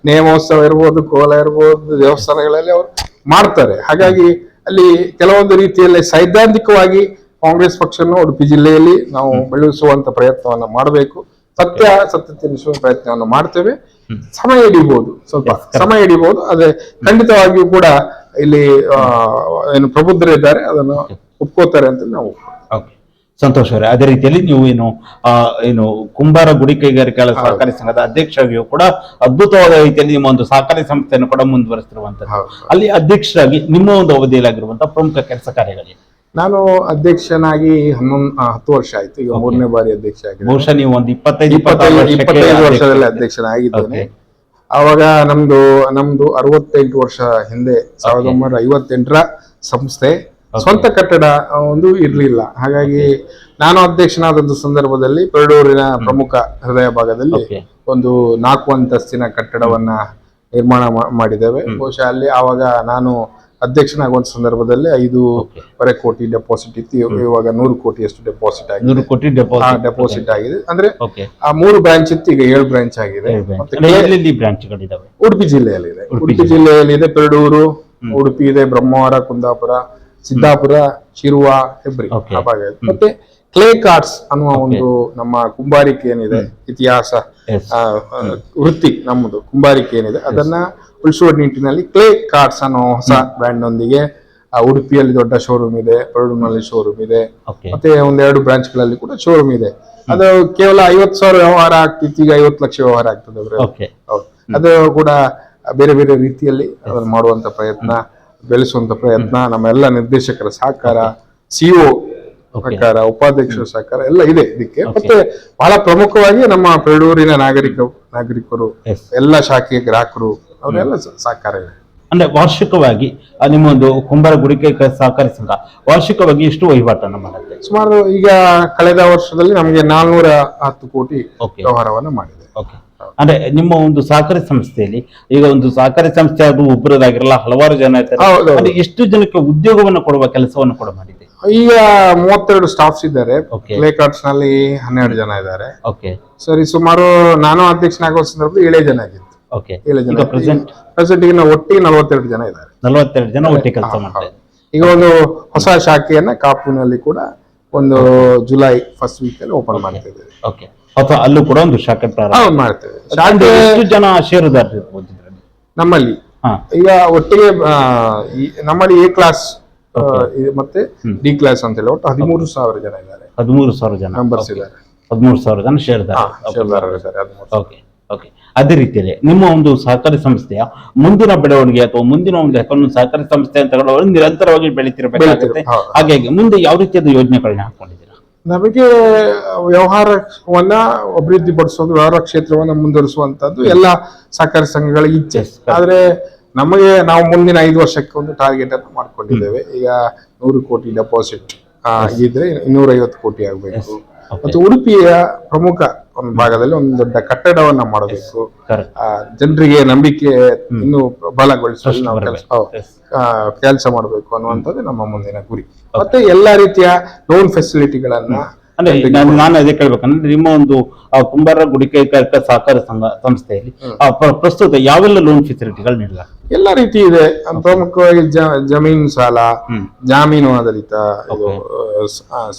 ನೇಮೋತ್ಸವ ಇರ್ಬೋದು, ಕೋಲ ಇರ್ಬೋದು, ದೇವಸ್ಥಾನಗಳಲ್ಲಿ ಅವರು ಮಾಡ್ತಾರೆ. ಹಾಗಾಗಿ ಅಲ್ಲಿ ಕೆಲವೊಂದು ರೀತಿಯಲ್ಲಿ ಸೈದ್ಧಾಂತಿಕವಾಗಿ ಕಾಂಗ್ರೆಸ್ ಪಕ್ಷವನ್ನು ಉಡುಪಿ ಜಿಲ್ಲೆಯಲ್ಲಿ ನಾವು ಬೆಳೆಸುವಂತ ಪ್ರಯತ್ನವನ್ನ ಮಾಡಬೇಕು. ಸತ್ಯ ತಿಳಿಸುವ ಪ್ರಯತ್ನವನ್ನು ಮಾಡ್ತೇವೆ. ಸಮಯ ಹಿಡಿಬಹುದು, ಸ್ವಲ್ಪ ಸಮಯ ಹಿಡಿಬಹುದು. ಆದ್ರೆ ಖಂಡಿತವಾಗಿಯೂ ಕೂಡ ಇಲ್ಲಿ ಏನು ಪ್ರಬುದ್ಧರಿದ್ದಾರೆ, ಅದನ್ನು ಒಪ್ಕೋತಾರೆ ಅಂತ ನಾವು. ಸಂತೋಷ್ ಅವರೇ, ಅದೇ ರೀತಿಯಲ್ಲಿ ನೀವು ಏನು ಕುಂಬಾರ ಗುಡಿ ಕೈಗಾರಿಕೆಗಳ ಸಹಕಾರಿ ಸಂಘದ ಅಧ್ಯಕ್ಷರಾಗಿಯೂ ಕೂಡ ಅದ್ಭುತವಾದ ರೀತಿಯಲ್ಲಿ ನಿಮ್ಮ ಒಂದು ಸಹಕಾರಿ ಸಂಸ್ಥೆಯನ್ನು ಕೂಡ ಮುಂದುವರಿಸ್ತಿರುವಂತದ್ದು. ಅಲ್ಲಿ ಅಧ್ಯಕ್ಷರಾಗಿ ನಿಮ್ಮ ಒಂದು ಅವಧಿಯಲ್ಲಾಗಿರುವಂತಹ ಪ್ರಮುಖ ಕೆಲಸ ಕಾರ್ಯಗಳಿಗೆ? ನಾನು ಅಧ್ಯಕ್ಷನಾಗಿ 10 ವರ್ಷ ಆಯ್ತು. ಈಗ 3ನೇ ಬಾರಿ ಅಧ್ಯಕ್ಷ ಆಗಿದೆ. ಬಹುಶಃ ನೀವು ಒಂದು 25 ವರ್ಷದಲ್ಲಿ ಅಧ್ಯಕ್ಷನಾಗಿದ್ದೇನೆ. ಆವಾಗ ನಮ್ದು 68 ವರ್ಷ ಹಿಂದೆ 1958ರ ಸಂಸ್ಥೆ, ಸ್ವಂತ ಕಟ್ಟಡ ಒಂದು ಇರ್ಲಿಲ್ಲ. ಹಾಗಾಗಿ ನಾನು ಅಧ್ಯಕ್ಷನಾದಂತ ಸಂದರ್ಭದಲ್ಲಿ ಪೆರಡೂರಿನ ಪ್ರಮುಖ ಹೃದಯ ಭಾಗದಲ್ಲಿ ಒಂದು 4 ಅಂತಸ್ತಿನ ಕಟ್ಟಡವನ್ನ ನಿರ್ಮಾಣ ಮಾಡಿದ್ದೇವೆ. ಬಹುಶಃ ಅಲ್ಲಿ ಆವಾಗ ನಾನು ಅಧ್ಯಕ್ಷನಾಗುವಂತ ಸಂದರ್ಭದಲ್ಲಿ 5.25 ಕೋಟಿ ಡೆಪಾಸಿಟ್ ಇತ್ತು. ಇವಾಗ 100 ಕೋಟಿಯಷ್ಟು ಡೆಪಾಸಿಟ್ ಆಗಿದೆ. 100 ಕೋಟಿ ಡೆಪಾಸಿಟ್ ಆಗಿದೆ. ಅಂದ್ರೆ ಆ 3 ಬ್ರಾಂಚ್ ಇತ್ತು, ಈಗ 7 ಬ್ರಾಂಚ್ ಆಗಿದೆ. ಬ್ರಾಂಚ್ಗಳಿದಾವೆ. ಉಡುಪಿ ಜಿಲ್ಲೆಯಲ್ಲಿದೆ. ಉಡುಪಿ ಜಿಲ್ಲೆಯಲ್ಲಿದೆ ಪೆರಡೂರು, ಉಡುಪಿ ಇದೆ, ಬ್ರಹ್ಮಾವರ, ಕುಂದಾಪುರ, ಸಿದ್ದಾಪುರ, ಶಿರುವ, ಹೆಬ್ರಿ ಆ ಭಾಗ ಇದೆ. ಮತ್ತೆ ಕ್ಲೇ ಕಾರ್ಡ್ಸ್ ಅನ್ನುವ ಒಂದು ನಮ್ಮ ಕುಂಬಾರಿಕೆ ಏನಿದೆ, ಇತಿಹಾಸ ವೃತ್ತಿ ನಮ್ಮದು ಕುಂಬಾರಿಕೆ ಏನಿದೆ, ಅದನ್ನ ಉಳಿಸುವ ನಿಟ್ಟಿನಲ್ಲಿ ಕ್ಲೇ ಕಾರ್ಡ್ಸ್ ಅನ್ನೋ ಹೊಸ ಬ್ರ್ಯಾಂಡ್ ನೊಂದಿಗೆ ಉಡುಪಿಯಲ್ಲಿ ದೊಡ್ಡ ಶೋರೂಮ್ ಇದೆ, ಪೆರಡೂರಿನಲ್ಲಿ ಶೋರೂಮ್ ಇದೆ, ಮತ್ತೆ 1-2 ಬ್ರಾಂಚ್ ಗಳಲ್ಲಿ ಕೂಡ ಶೋರೂಮ್ ಇದೆ. ಅದು ಕೇವಲ 50,000 ವ್ಯವಹಾರ ಆಗ್ತಿತ್ತು, ಈಗ 50 ಲಕ್ಷ ವ್ಯವಹಾರ ಆಗ್ತದೆ. ಅದು ಕೂಡ ಬೇರೆ ಬೇರೆ ರೀತಿಯಲ್ಲಿ ಅದನ್ನು ಮಾಡುವಂತ ಪ್ರಯತ್ನ, ಬೆಳೆಸುವಂತ ಪ್ರಯತ್ನ, ನಮ್ಮೆಲ್ಲ ನಿರ್ದೇಶಕರ ಸಹಕಾರ, ಸಿಇಒ ಸಹಕಾರ, ಉಪಾಧ್ಯಕ್ಷರ ಸಹಕಾರ ಎಲ್ಲ ಇದೆ ಇದಕ್ಕೆ. ಮತ್ತೆ ಬಹಳ ಪ್ರಮುಖವಾಗಿ ನಮ್ಮ ಪೆರಡೂರಿನ ನಾಗರಿಕರು, ಎಲ್ಲ ಶಾಖೆಯ ಗ್ರಾಹಕರು, ಅವರೆಲ್ಲ ಸಹಕಾರ ಇದೆ. ಅಂದ್ರೆ ವಾರ್ಷಿಕವಾಗಿ ನಿಮ್ಮ ಒಂದು ಕುಂಬಾರ ಗುಡಿಕೆ ಸಹಕಾರಿ ಸಂಘ ವಾರ್ಷಿಕವಾಗಿ ಎಷ್ಟು ವಹಿವಾಟನ್ನು ಮಾಡುತ್ತೆ? ಸುಮಾರು ಈಗ ಕಳೆದ ವರ್ಷದಲ್ಲಿ ನಮಗೆ 410 ಕೋಟಿ ವ್ಯವಹಾರವನ್ನು ಮಾಡಿದೆ. ಅಂದ್ರೆ ನಿಮ್ಮ ಒಂದು ಸಹಕಾರಿ ಸಂಸ್ಥೆಯಲ್ಲಿ ಈಗ ಒಂದು ಸಹಕಾರಿ ಸಂಸ್ಥೆ ಅದು ಒಬ್ಬರದಾಗಿರಲ್ಲ, ಹಲವಾರು ಜನ ಇರ್ತಾರೆ. ಎಷ್ಟು ಜನಕ್ಕೆ ಉದ್ಯೋಗವನ್ನು ಕೊಡುವ ಕೆಲಸವನ್ನು ಕೂಡ ಮಾಡಿದೆ? ಈಗ 32 ಸ್ಟಾಫ್ಸ್ ಇದ್ದಾರೆ. ಪ್ಲೇ ಕಾರ್ಡ್ಸ್ ನಲ್ಲಿ 12 ಜನ ಇದ್ದಾರೆ. ಸರಿ, ಸುಮಾರು ನಾನು ಅಧ್ಯಕ್ಷನಾಗುವ ಸಂದರ್ಭದಲ್ಲಿ 7 ಜನ ಆಗಿತ್ತು. 7 ಜನ ಪ್ರೆಸೆಂಟ್ ಈಗ ಒಟ್ಟಿಗೆ 42 ಜನ ಇದ್ದಾರೆ. 42 ಜನ ಒಟ್ಟಿಗೆ ಕೆಲಸ ಮಾಡ್ತಾರೆ. ಈಗ ಒಂದು ಹೊಸ ಶಾಖೆಯನ್ನ ಕಾಪುನಲ್ಲಿ ಕೂಡ ಒಂದು ಜುಲೈ ಫಸ್ಟ್ ವೀಕ್ ಅಲ್ಲಿ ಓಪನ್ ಮಾಡ್ತಿದ್ದೇವೆ. ಅಥವಾ ಅಲ್ಲೂ ಕೂಡ ಒಂದು ಶಾಖೆ ಪ್ರಾರಂಭ ಮಾಡ್ತೇವೆ. ಎಷ್ಟು ಜನ ಷೇರುದಾರರು ಇರ್ಬೋದು ನಮ್ಮಲ್ಲಿ? ಈಗ ಒಟ್ಟಿಗೆ ನಮ್ಮಲ್ಲಿ ಎ ಕ್ಲಾಸ್ ಮತ್ತೆ ಡಿ ಕ್ಲಾಸ್ ಅಂತ ಹೇಳಿ ಒಟ್ಟು 13,000 ಜನ ಇದ್ದಾರೆ. 13,000 ಜನ ಮೆಂಬರ್ಸ್ ಇದ್ದಾರೆ. 13,000 ಜನ ಷೇರ್ದಾರ. ಷೇರ್ದಾರರಿದ್ದಾರೆ 13,000. Okay okay. ಅದೇ ರೀತಿಯಲ್ಲಿ ನಿಮ್ಮ ಒಂದು ಸಹಕಾರಿ ಸಂಸ್ಥೆಯ ಮುಂದಿನ ಬೆಳವಣಿಗೆ ಅಥವಾ ಮುಂದಿನ ಒಂದು ಯಾಕಂದ್ರೆ ಸಹಕಾರಿ ಸಂಸ್ಥೆ ಅಂತ ಹೇಳೋರು ನಿರಂತರವಾಗಿ ಬೆಳಿತಿರ್ಬೇಕಾಗುತ್ತೆ. ಬೆಳಿತಿರು, ಹೌದು. ಹಾಗಾಗಿ ಮುಂದೆ ಯಾವ ರೀತಿಯಾದ ಯೋಜನೆಗಳನ್ನ ಹಾಕೊಂಡಿದ್ದೀರಾ? ನಮಗೆ ವ್ಯವಹಾರವನ್ನ ಅಭಿವೃದ್ಧಿ ಪಡಿಸೋದು, ವ್ಯವಹಾರ ಕ್ಷೇತ್ರವನ್ನ ಮುಂದುವರಿಸುವಂತದ್ದು ಎಲ್ಲ ಸಹಕಾರಿ ಸಂಘಗಳಿಗೆ ಇಚ್ಛೆ. Yes, correct. ಆದ್ರೆ ನಮಗೆ ನಾವು ಮುಂದಿನ 5 ವರ್ಷಕ್ಕೆ ಒಂದು ಟಾರ್ಗೆಟ್ ಅನ್ನು ಮಾಡ್ಕೊಂಡಿದ್ದೇವೆ. ಈಗ 100 ಕೋಟಿ ಡೆಪಾಸಿಟ್ ಇದ್ರೆ 250 ಕೋಟಿ ಆಗಬೇಕು. Okay. ಮತ್ತು ಉಡುಪಿಯ ಪ್ರಮುಖ ಒಂದು ಭಾಗದಲ್ಲಿ ಒಂದು ದೊಡ್ಡ ಕಟ್ಟಡವನ್ನ ಮಾಡಬೇಕು. Correct. ಜನರಿಗೆ ನಂಬಿಕೆ ಇನ್ನೂ ಬಲಗೊಳಿಸಲು ನಾವು ಬರ್ಬೇಕು. Yes. ಕೆಲಸ ಮಾಡಬೇಕು ಅನ್ನುವಂಥದ್ದು ನಮ್ಮ ಮುಂದಿನ ಗುರಿ. ಮತ್ತೆ ಎಲ್ಲಾ ರೀತಿಯ ಲೋನ್ ಫೆಸಿಲಿಟಿಗಳನ್ನ ಅಂದ್ರೆ ನಾನು ಅದೇ ಕೇಳ್ಬೇಕಂದ್ರೆ ನಿಮ್ಮ ಒಂದು ಕುಂಬಾರ ಗುಡಿ ಕೈಗಾರಿಕಾ ಸಹಕಾರ ಸಂಸ್ಥೆಯಲ್ಲಿ ಪ್ರಸ್ತುತ ಯಾವೆಲ್ಲ ಲೋನ್ ಫೆಸಿಲಿಟಿಗಳು ನೀಡಲಾಗ್ತದೆ? ಎಲ್ಲ ರೀತಿ ಇದೆ. ಪ್ರಮುಖವಾಗಿ ಜಮೀನು ಸಾಲ, ಜಾಮೀನು ಆಧಾರಿತ ಇದು,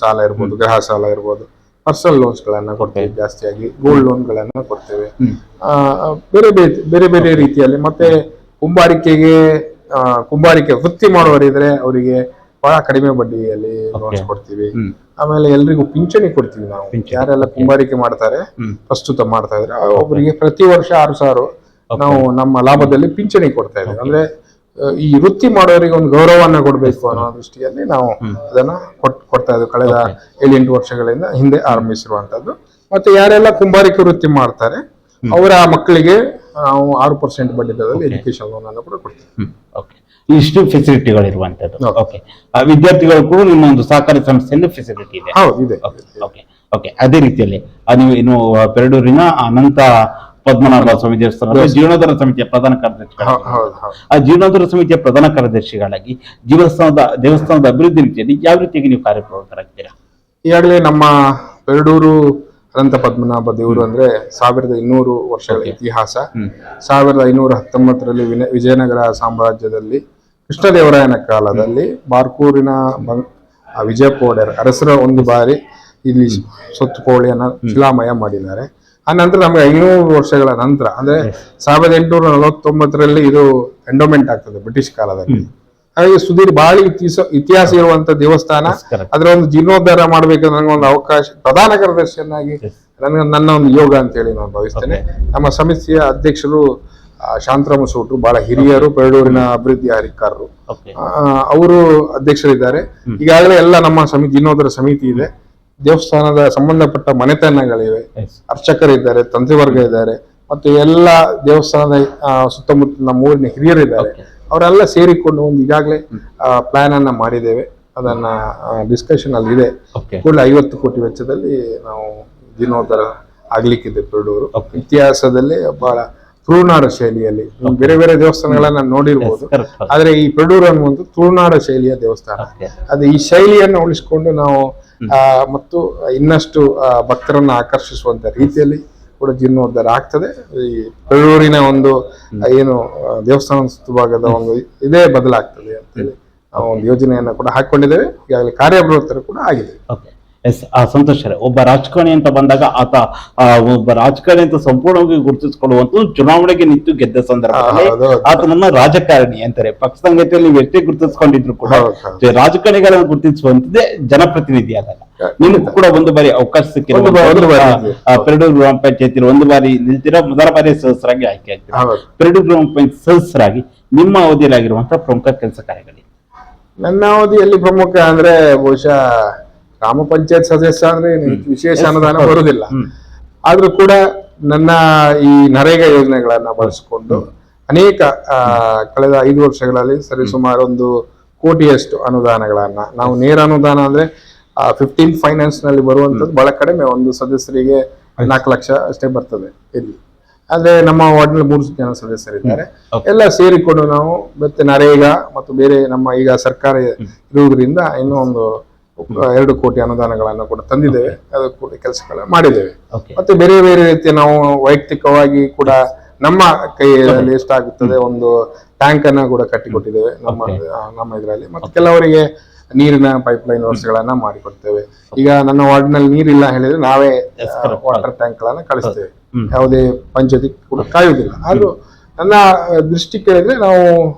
ಸಾಲ ಇರ್ಬೋದು, ಗೃಹ ಸಾಲ ಇರ್ಬೋದು, ಪರ್ಸನಲ್ ಲೋನ್ಸ್ ಗಳನ್ನ ಕೊಡ್ತೇವೆ. ಜಾಸ್ತಿಯಾಗಿ ಗೋಲ್ಡ್ ಲೋನ್ ಗಳನ್ನ ಕೊಡ್ತೇವೆ. ಬೇರೆ ಬೇರೆ ಬೇರೆ ರೀತಿಯಲ್ಲಿ. ಮತ್ತೆ ಕುಂಬಾರಿಕೆ ವೃತ್ತಿ ಮಾಡುವವರಿದ್ರೆ ಅವರಿಗೆ ಬಹಳ ಕಡಿಮೆ ಬಡ್ಡಿಯಲ್ಲಿ ಲೋನ್ಸ್ ಕೊಡ್ತೀವಿ. ಆಮೇಲೆ ಎಲ್ರಿಗೂ ಪಿಂಚಣಿ ಕೊಡ್ತೀವಿ ನಾವು. ಯಾರೆಲ್ಲ ಕುಂಬಾರಿಕೆ ಮಾಡ್ತಾರೆ, ಪ್ರಸ್ತುತ ಮಾಡ್ತಾ ಇದ್ರೆ ಒಬ್ಬರಿಗೆ ಪ್ರತಿ ವರ್ಷ 6,000 ನಾವು ನಮ್ಮ ಲಾಭದಲ್ಲಿ ಪಿಂಚಣಿ ಕೊಡ್ತಾ ಇದ್ದೇವೆ. ಅಂದ್ರೆ ಈ ವೃತ್ತಿ ಮಾಡೋರಿಗೆ ಒಂದು ಗೌರವವನ್ನ ಕೊಡ್ಬೇಕು ಅನ್ನೋ ದೃಷ್ಟಿಯಲ್ಲಿ ನಾವು ಅದನ್ನ ಕೊಡ್ತಾ ಇದ್ದೇವೆ. ಕಳೆದ 7-8 ವರ್ಷಗಳಿಂದ ಹಿಂದೆ ಆರಂಭಿಸಿರುವಂತದ್ದು. ಮತ್ತೆ ಯಾರೆಲ್ಲ ಕುಂಬಾರಿಕೆ ವೃತ್ತಿ ಮಾಡ್ತಾರೆ ಅವರ ಮಕ್ಕಳಿಗೆ ನಾವು 6% ಬಡ್ಡಿ ದರದಲ್ಲಿ ಎಜುಕೇಶನ್ ಲೋನ್ ಅನ್ನು ಕೂಡ ಕೊಡ್ತೀವಿ. ಇಷ್ಟು ಫೆಸಿಲಿಟಿಗಳು ಇರುವಂತದ್ದು. ಓಕೆ. ವಿದ್ಯಾರ್ಥಿಗಳು ಕೂಡ ನಿಮ್ಮ ಒಂದು ಸಹಕಾರಿ ಸಂಸ್ಥೆಯಲ್ಲಿ ಫೆಸಿಲಿಟಿ ಇದೆ? ಹೌದು, ಇದೆ. Okay okay. ಅದೇ ರೀತಿಯಲ್ಲಿ ನೀವು ಇನ್ನು ಪೆರಡೂರಿನ ಅನಂತ ಪದ್ಮನಾಭ ಸ್ವಾಮಿ ದೇವಸ್ಥಾನದ ಜೀರ್ಣೋದ್ಧಾರ ಸಮಿತಿಯ ಪ್ರಧಾನ ಕಾರ್ಯದರ್ಶಿ. ಆ ಜೀರ್ಣೋದ್ಧಾರ ಸಮಿತಿಯ ಪ್ರಧಾನ ಕಾರ್ಯದರ್ಶಿಗಳಾಗಿ ದೇವಸ್ಥಾನದ ಅಭಿವೃದ್ಧಿ ರೀತಿಯಲ್ಲಿ ಯಾವ ರೀತಿಯಾಗಿ ನೀವು ಕಾರ್ಯಪ್ರವೃತ್ತರಾಗ್ತೀರಾ? ಈಗಾಗಲೇ ನಮ್ಮ ಪೆರಡೂರು ಅನಂತ ಪದ್ಮನಾಭ ದೇವರು ಅಂದ್ರೆ 1200 ವರ್ಷಗಳ ಇತಿಹಾಸ. 1519ರಲ್ಲಿ ವಿಜಯನಗರ ಸಾಮ್ರಾಜ್ಯದಲ್ಲಿ ಕೃಷ್ಣದೇವರಾಯನ ಕಾಲದಲ್ಲಿ ಬಾರ್ಕೂರಿನ ವಿಜಯಪ್ಪ ಒಡೆಯರ್ ಅರಸರ ಒಂದು ಬಾರಿ ಇಲ್ಲಿ ಸುತ್ತುಕೋಳಿಯನ್ನ ಶಿಲಾಮಯ ಮಾಡಿದ್ದಾರೆ. ಆ ನಂತರ ನಮಗೆ 500 ವರ್ಷಗಳ ನಂತರ ಅಂದ್ರೆ 1849ರಲ್ಲಿ ಇದು ಎಂಡೋಮೆಂಟ್ ಆಗ್ತದೆ ಬ್ರಿಟಿಷ್ ಕಾಲದಲ್ಲಿ. ಹಾಗೆ ಸುದೀರ್ ಬಹಳ ಇತಿಹಾಸ ಇರುವಂತ ದೇವಸ್ಥಾನ. ಅದರ ಒಂದು ಜೀರ್ಣೋದ್ಧಾರ ಮಾಡ್ಬೇಕಂದ್ರೆ ನನಗೆ ಒಂದು ಅವಕಾಶ, ಪ್ರಧಾನ ಕಾರ್ಯದರ್ಶಿಯನ್ನಾಗಿ ನನ್ನ ಒಂದು ಯೋಗ ಅಂತ ಹೇಳಿ ನಾನು ಭಾವಿಸ್ತೇನೆ. ನಮ್ಮ ಸಮಿತಿಯ ಅಧ್ಯಕ್ಷರು ಶಾಂತರಾಮ ಸೂಟ್ರು, ಬಹಳ ಹಿರಿಯರು, ಪೆರಡೂರಿನ ಅಭಿವೃದ್ಧಿ ಅಧಿಕಾರರು. ಅವರು ಅಧ್ಯಕ್ಷರಿದ್ದಾರೆ. ಈಗಾಗಲೇ ಎಲ್ಲ ನಮ್ಮ ಜೀರ್ಣೋದ್ಧಾರ ಸಮಿತಿ ಇದೆ. ದೇವಸ್ಥಾನದ ಸಂಬಂಧಪಟ್ಟ ಮನೆತನಗಳಿವೆ, ಅರ್ಚಕರಿದ್ದಾರೆ, ತಂತ್ರಿವರ್ಗ ಇದ್ದಾರೆ, ಮತ್ತು ಎಲ್ಲ ದೇವಸ್ಥಾನದ ಸುತ್ತಮುತ್ತ ನಮ್ಮ ಊರಿನ ಹಿರಿಯರಿದ್ದಾರೆ. ಅವರೆಲ್ಲ ಸೇರಿಕೊಂಡು ಒಂದು ಈಗಾಗಲೇ ಪ್ಲಾನ್ ಅನ್ನ ಮಾಡಿದ್ದೇವೆ. ಅದನ್ನ ಡಿಸ್ಕಷನ್ ಅಲ್ಲಿ ಇದೆ. ಕೂಡ 50 ಕೋಟಿ ವೆಚ್ಚದಲ್ಲಿ ನಾವು ಜೀರ್ಣೋದ್ಧಾರ ಆಗ್ಲಿಕ್ಕಿದೆ ಪೆರಡೂರು. ಇತಿಹಾಸದಲ್ಲಿ ಬಹಳ ತುಳುನಾಡ ಶೈಲಿಯಲ್ಲಿ ಬೇರೆ ಬೇರೆ ದೇವಸ್ಥಾನಗಳನ್ನ ನೋಡಿರ್ಬೋದು, ಆದ್ರೆ ಈ ಪೆರಡೂರು ಅನ್ನುವಂಥ ತುಳುನಾಡ ಶೈಲಿಯ ದೇವಸ್ಥಾನ. ಅದು ಈ ಶೈಲಿಯನ್ನು ಉಳಿಸಿಕೊಂಡು ನಾವು ಮತ್ತು ಇನ್ನಷ್ಟು ಭಕ್ತರನ್ನ ಆಕರ್ಷಿಸುವಂತ ರೀತಿಯಲ್ಲಿ ಕೂಡ ಜೀರ್ಣೋದ್ಧಾರ ಆಗ್ತದೆ. ಈ ಪೆರಡೂರಿನ ಒಂದು ಏನು ದೇವಸ್ಥಾನ ಸುತ್ತುಭಾಗದ ಒಂದು ಇದೇ ಬದಲಾಗ್ತದೆ ಅಂತೇಳಿ ನಾವು ಒಂದು ಯೋಜನೆಯನ್ನ ಕೂಡ ಹಾಕೊಂಡಿದ್ದೇವೆ. ಈಗಾಗಲೇ ಕಾರ್ಯಪ್ರವೃತ್ತರು ಕೂಡ ಆಗಿದೆ. ಎಸ್, ಸಂತೋಷ. ಒಬ್ಬ ರಾಜಕಾರಣಿ ಅಂತ ಬಂದಾಗ ಆತ ಒಬ್ಬ ರಾಜಕಾರಣಿ ಅಂತ ಸಂಪೂರ್ಣವಾಗಿ ಗುರುತಿಸಿಕೊಳ್ಳುವಂತ ಚುನಾವಣೆಗೆ ನಿಂತು ಗೆದ್ದ ಸಂದರ್ಭದಲ್ಲಿ ಆತನನ್ನ ರಾಜಕಾರಣಿ ಅಂತಾರೆ. ಪಕ್ಷ ಸಂಘಟನೆಯಲ್ಲಿ ನೀವು ಎಷ್ಟೇ ಗುರುತಿಸ್ಕೊಂಡಿದ್ರು ಕೂಡ ರಾಜಕಾರಣಿಗಳನ್ನು ಗುರುತಿಸುವಂತದ್ದೇ ಜನಪ್ರತಿನಿಧಿ ಆದಾಗ. ನಿಮಗೂ ಕೂಡ ಒಂದು ಬಾರಿ ಅವಕಾಶ ಸಿಕ್ಕಿರೋ ಪೆರಡೂರು ಗ್ರಾಮ ಪಂಚಾಯತಿ ಒಂದು ಬಾರಿ ನಿಲ್ತಿರೋ, ಮೊದಲ ಬಾರಿ ಸದಸ್ಯರಾಗಿ ಆಯ್ಕೆ ಆಗ್ತೀರಾ. ಪೆರಡೂರು ಗ್ರಾಮ ಪಂಚಾಯತ್ ಸದಸ್ಯರಾಗಿ ನಿಮ್ಮ ಅವಧಿಯಲ್ಲಿ ಆಗಿರುವಂತಹ ಪ್ರಮುಖ ಕೆಲಸ ಕಾರ್ಯಗಳು? ನನ್ನ ಅವಧಿಯಲ್ಲಿ ಪ್ರಮುಖ ಅಂದ್ರೆ ಬಹುಶಃ ಗ್ರಾಮ ಪಂಚಾಯತ್ ಸದಸ್ಯ ಅಂದ್ರೆ ವಿಶೇಷ ಅನುದಾನ ಬರುವುದಿಲ್ಲ. ಆದ್ರೂ ಕೂಡ ನನ್ನ ಈ ನರೇಗಾ ಯೋಜನೆಗಳನ್ನ ಬಳಸಿಕೊಂಡು ಅನೇಕ ಕಳೆದ 5 ವರ್ಷಗಳಲ್ಲಿ ಸರಿಸುಮಾರು 1 ಕೋಟಿಯಷ್ಟು ಅನುದಾನಗಳನ್ನ ನಾವು ನೇರ ಅನುದಾನ ಅಂದ್ರೆ 15 ಫೈನಾನ್ಸ್ ನಲ್ಲಿ ಬರುವಂತದ್ದು ಬಹಳ ಕಡಿಮೆ. ಒಂದು ಸದಸ್ಯರಿಗೆ 4 ಲಕ್ಷ ಅಷ್ಟೇ ಬರ್ತದೆ ಇಲ್ಲಿ. ಆದ್ರೆ ನಮ್ಮ ವಾರ್ಡ್ನಲ್ಲಿ 3 ಜನ ಸದಸ್ಯರಿದ್ದಾರೆ. ಎಲ್ಲ ಸೇರಿಕೊಂಡು ನಾವು ಮತ್ತೆ ನರೇಗಾ ಮತ್ತು ಬೇರೆ ನಮ್ಮ ಈಗ ಸರ್ಕಾರ ಇರುವುದರಿಂದ ಇನ್ನೂ ಒಂದು 2 ಕೋಟಿ ಅನುದಾನಗಳನ್ನ ಕೂಡ ತಂದಿದ್ದೇವೆ. ಅದು ಕೂಡ ಕೆಲಸಗಳನ್ನ ಮಾಡಿದ್ದೇವೆ. ಮತ್ತೆ ಬೇರೆ ಬೇರೆ ರೀತಿಯ ನಾವು ವೈಯಕ್ತಿಕವಾಗಿ ಕೂಡ ನಮ್ಮ ಕೈಯಲ್ಲಿ ಎಷ್ಟಾಗುತ್ತದೆ ಒಂದು ಟ್ಯಾಂಕ್ ಅನ್ನ ಕೂಡ ಕಟ್ಟಿಕೊಟ್ಟಿದ್ದೇವೆ ನಮ್ಮ ಇದರಲ್ಲಿ. ಮತ್ತೆ ಕೆಲವರಿಗೆ ನೀರಿನ ಪೈಪ್ಲೈನ್ ವ್ಯವಸ್ಥೆಗಳನ್ನ ಮಾಡಿಕೊಡ್ತೇವೆ. ಈಗ ನನ್ನ ವಾರ್ಡ್ನಲ್ಲಿ ನೀರಿಲ್ಲ ಹೇಳಿದ್ರೆ ನಾವೇ ವಾಟರ್ ಟ್ಯಾಂಕ್ ಗಳನ್ನ ಕಳಿಸ್ತೇವೆ. ಯಾವುದೇ ಪಂಚಾಯತಿ ಕೂಡ ಕಾಯುವುದಿಲ್ಲ. ಆದ್ರೂ ನನ್ನ ದೃಷ್ಟಿ ಕೇಳಿದ್ರೆ ನಾವು